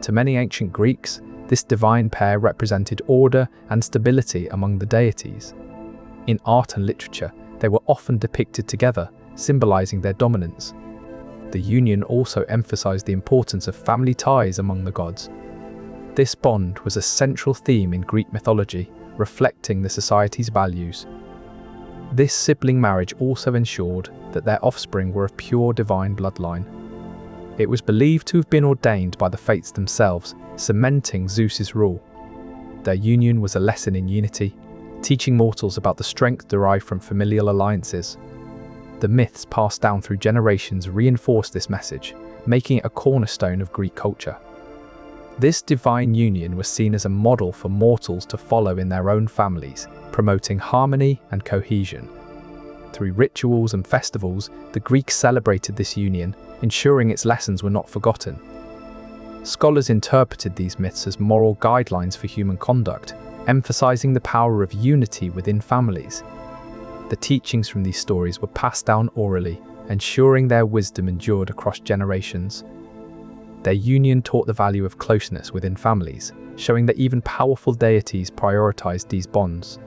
To many ancient Greeks, this divine pair represented order and stability among the deities. In art and literature, they were often depicted together, symbolizing their dominance. The union also emphasized the importance of family ties among the gods. This bond was a central theme in Greek mythology, reflecting the society's values. This sibling marriage also ensured that their offspring were of pure divine bloodline. It was believed to have been ordained by the fates themselves, cementing Zeus's rule. Their union was a lesson in unity, teaching mortals about the strength derived from familial alliances. The myths passed down through generations reinforced this message, making it a cornerstone of Greek culture. This divine union was seen as a model for mortals to follow in their own families, promoting harmony and cohesion. Through rituals and festivals, the Greeks celebrated this union, ensuring its lessons were not forgotten. Scholars interpreted these myths as moral guidelines for human conduct, emphasizing the power of unity within families. The teachings from these stories were passed down orally, ensuring their wisdom endured across generations. Their union taught the value of closeness within families, showing that even powerful deities prioritized these bonds.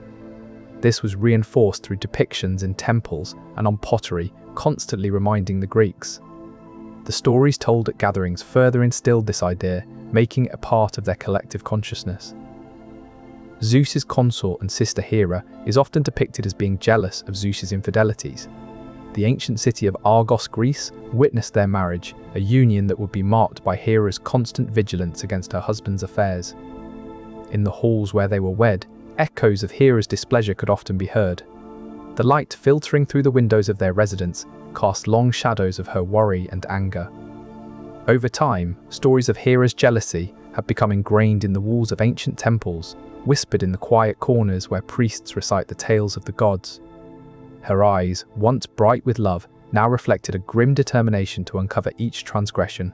This was reinforced through depictions in temples and on pottery, constantly reminding the Greeks. The stories told at gatherings further instilled this idea, making it a part of their collective consciousness. Zeus's consort and sister Hera is often depicted as being jealous of Zeus's infidelities. The ancient city of Argos, Greece, witnessed their marriage, a union that would be marked by Hera's constant vigilance against her husband's affairs. In the halls where they were wed, echoes of Hera's displeasure could often be heard. The light filtering through the windows of their residence cast long shadows of her worry and anger. Over time, stories of Hera's jealousy have become ingrained in the walls of ancient temples, whispered in the quiet corners where priests recite the tales of the gods. Her eyes, once bright with love, now reflected a grim determination to uncover each transgression.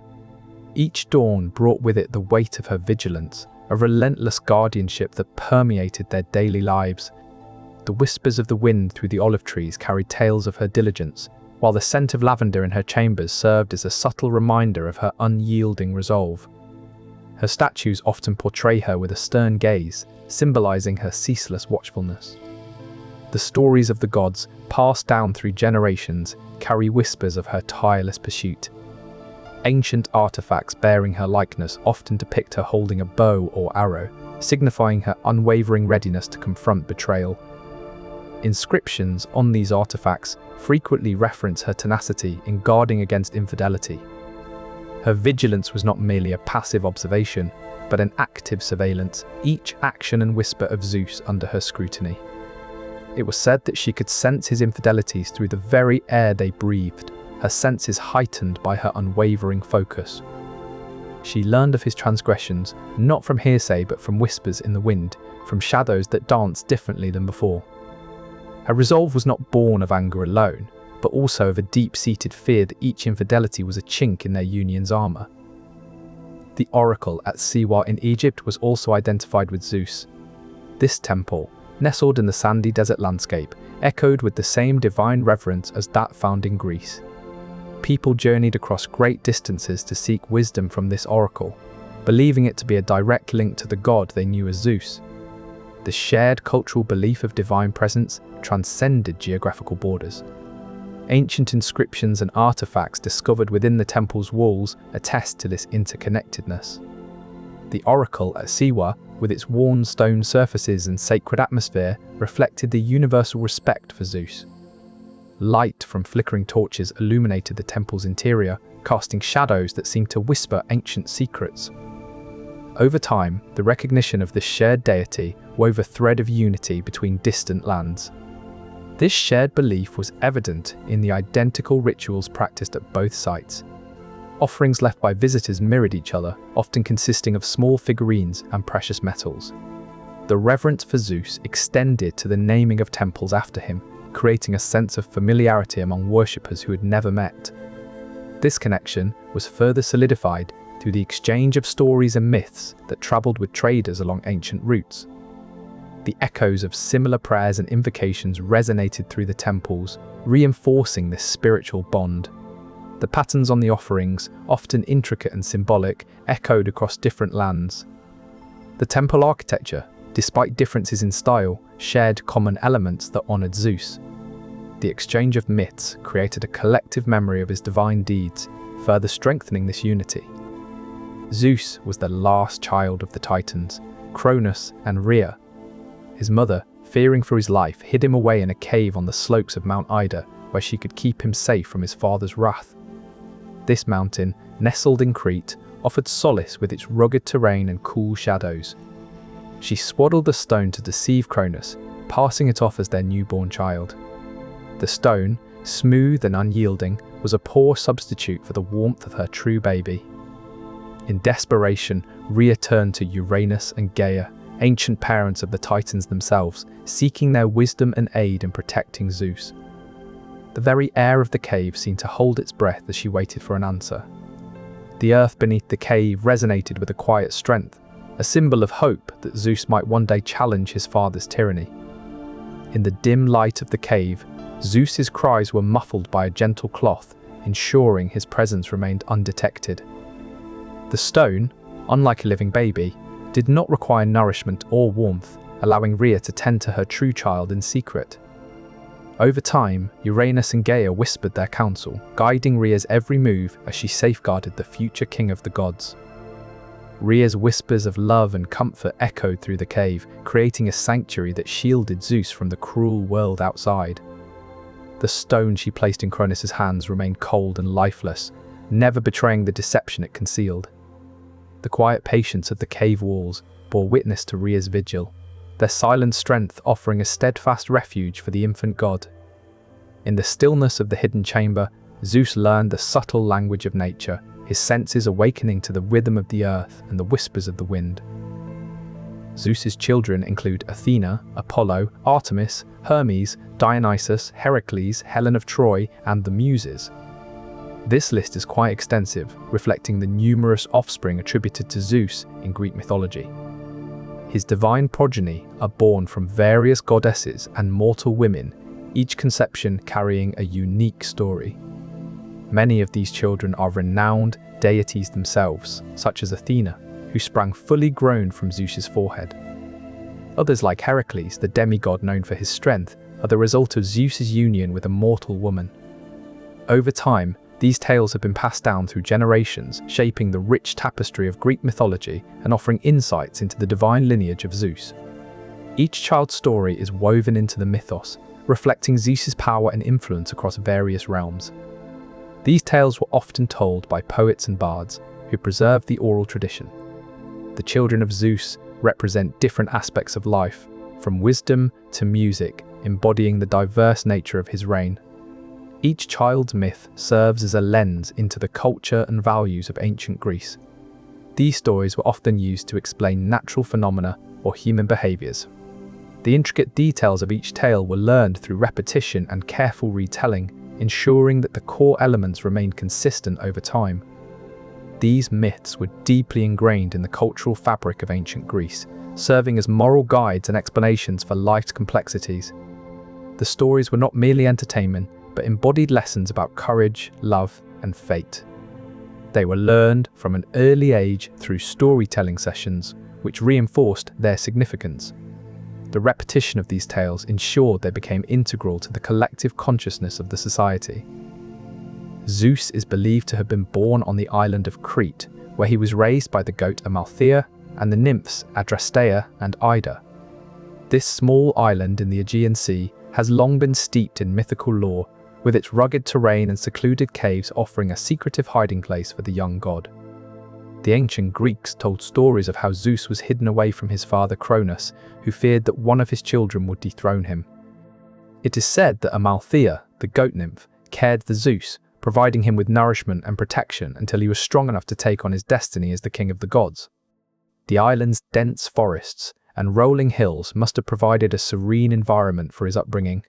Each dawn brought with it the weight of her vigilance, a relentless guardianship that permeated their daily lives. The whispers of the wind through the olive trees carried tales of her diligence, while the scent of lavender in her chambers served as a subtle reminder of her unyielding resolve. Her statues often portray her with a stern gaze, symbolizing her ceaseless watchfulness. The stories of the gods, passed down through generations, carry whispers of her tireless pursuit. Ancient artifacts bearing her likeness often depict her holding a bow or arrow, signifying her unwavering readiness to confront betrayal. Inscriptions on these artifacts frequently reference her tenacity in guarding against infidelity. Her vigilance was not merely a passive observation, but an active surveillance, each action and whisper of Zeus under her scrutiny. It was said that she could sense his infidelities through the very air they breathed, her senses heightened by her unwavering focus. She learned of his transgressions, not from hearsay but from whispers in the wind, from shadows that danced differently than before. Her resolve was not born of anger alone, but also of a deep-seated fear that each infidelity was a chink in their union's armor. The oracle at Siwa in Egypt was also identified with Zeus. This temple, nestled in the sandy desert landscape, echoed with the same divine reverence as that found in Greece. People journeyed across great distances to seek wisdom from this oracle, believing it to be a direct link to the god they knew as Zeus. The shared cultural belief of divine presence transcended geographical borders. Ancient inscriptions and artifacts discovered within the temple's walls attest to this interconnectedness. The oracle at Siwa, with its worn stone surfaces and sacred atmosphere, reflected the universal respect for Zeus. Light from flickering torches illuminated the temple's interior, casting shadows that seemed to whisper ancient secrets. Over time, the recognition of this shared deity wove a thread of unity between distant lands. This shared belief was evident in the identical rituals practiced at both sites. Offerings left by visitors mirrored each other, often consisting of small figurines and precious metals. The reverence for Zeus extended to the naming of temples after him, creating a sense of familiarity among worshippers who had never met. This connection was further solidified through the exchange of stories and myths that travelled with traders along ancient routes. The echoes of similar prayers and invocations resonated through the temples, reinforcing this spiritual bond. The patterns on the offerings, often intricate and symbolic, echoed across different lands. The temple architecture, despite differences in style, shared common elements that honoured Zeus. The exchange of myths created a collective memory of his divine deeds, further strengthening this unity. Zeus was the last child of the Titans, Cronus and Rhea. His mother, fearing for his life, hid him away in a cave on the slopes of Mount Ida, where she could keep him safe from his father's wrath. This mountain, nestled in Crete, offered solace with its rugged terrain and cool shadows. She swaddled the stone to deceive Cronus, passing it off as their newborn child. The stone, smooth and unyielding, was a poor substitute for the warmth of her true baby. In desperation, Rhea turned to Uranus and Gaia, ancient parents of the Titans themselves, seeking their wisdom and aid in protecting Zeus. The very air of the cave seemed to hold its breath as she waited for an answer. The earth beneath the cave resonated with a quiet strength, a symbol of hope that Zeus might one day challenge his father's tyranny. In the dim light of the cave, Zeus's cries were muffled by a gentle cloth, ensuring his presence remained undetected. The stone, unlike a living baby, did not require nourishment or warmth, allowing Rhea to tend to her true child in secret. Over time, Uranus and Gaia whispered their counsel, guiding Rhea's every move as she safeguarded the future king of the gods. Rhea's whispers of love and comfort echoed through the cave, creating a sanctuary that shielded Zeus from the cruel world outside. The stone she placed in Cronus' hands remained cold and lifeless, never betraying the deception it concealed. The quiet patience of the cave walls bore witness to Rhea's vigil, their silent strength offering a steadfast refuge for the infant god. In the stillness of the hidden chamber, Zeus learned the subtle language of nature, his senses awakening to the rhythm of the earth and the whispers of the wind. Zeus's children include Athena, Apollo, Artemis, Hermes, Dionysus, Heracles, Helen of Troy, and the Muses. This list is quite extensive, reflecting the numerous offspring attributed to Zeus in Greek mythology. His divine progeny are born from various goddesses and mortal women, each conception carrying a unique story. Many of these children are renowned deities themselves, such as Athena, who sprang fully grown from Zeus's forehead. Others, like Heracles, the demigod known for his strength, are the result of Zeus's union with a mortal woman. Over time, these tales have been passed down through generations, shaping the rich tapestry of Greek mythology and offering insights into the divine lineage of Zeus. Each child's story is woven into the mythos, reflecting Zeus's power and influence across various realms. These tales were often told by poets and bards, who preserved the oral tradition. The children of Zeus represent different aspects of life, from wisdom to music, embodying the diverse nature of his reign. Each child's myth serves as a lens into the culture and values of ancient Greece. These stories were often used to explain natural phenomena or human behaviors. The intricate details of each tale were learned through repetition and careful retelling, ensuring that the core elements remained consistent over time. These myths were deeply ingrained in the cultural fabric of ancient Greece, serving as moral guides and explanations for life's complexities. The stories were not merely entertainment, but embodied lessons about courage, love, and fate. They were learned from an early age through storytelling sessions, which reinforced their significance. The repetition of these tales ensured they became integral to the collective consciousness of the society. Zeus is believed to have been born on the island of Crete, where he was raised by the goat Amalthea and the nymphs Adrasteia and Ida. This small island in the Aegean Sea has long been steeped in mythical lore, with its rugged terrain and secluded caves offering a secretive hiding place for the young god. The ancient Greeks told stories of how Zeus was hidden away from his father Cronus, who feared that one of his children would dethrone him. It is said that Amalthea, the goat nymph, cared for Zeus, providing him with nourishment and protection until he was strong enough to take on his destiny as the king of the gods. The island's dense forests and rolling hills must have provided a serene environment for his upbringing.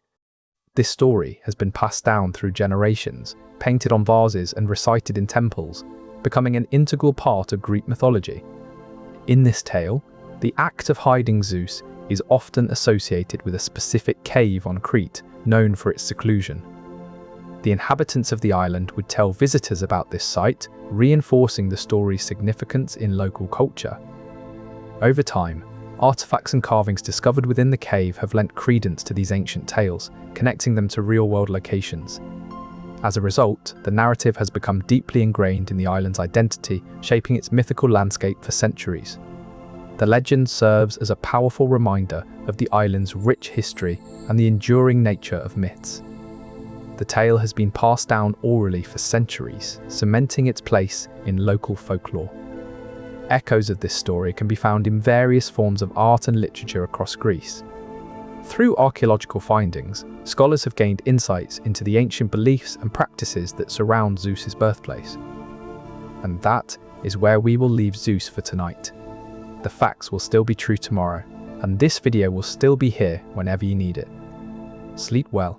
This story has been passed down through generations, painted on vases and recited in temples, becoming an integral part of Greek mythology. In this tale, the act of hiding Zeus is often associated with a specific cave on Crete, known for its seclusion. The inhabitants of the island would tell visitors about this site, reinforcing the story's significance in local culture. Over time, artifacts and carvings discovered within the cave have lent credence to these ancient tales, connecting them to real-world locations. As a result, the narrative has become deeply ingrained in the island's identity, shaping its mythical landscape for centuries. The legend serves as a powerful reminder of the island's rich history and the enduring nature of myths. The tale has been passed down orally for centuries, cementing its place in local folklore. Echoes of this story can be found in various forms of art and literature across Greece. Through archaeological findings, scholars have gained insights into the ancient beliefs and practices that surround Zeus's birthplace. And that is where we will leave Zeus for tonight. The facts will still be true tomorrow, and this video will still be here whenever you need it. Sleep well.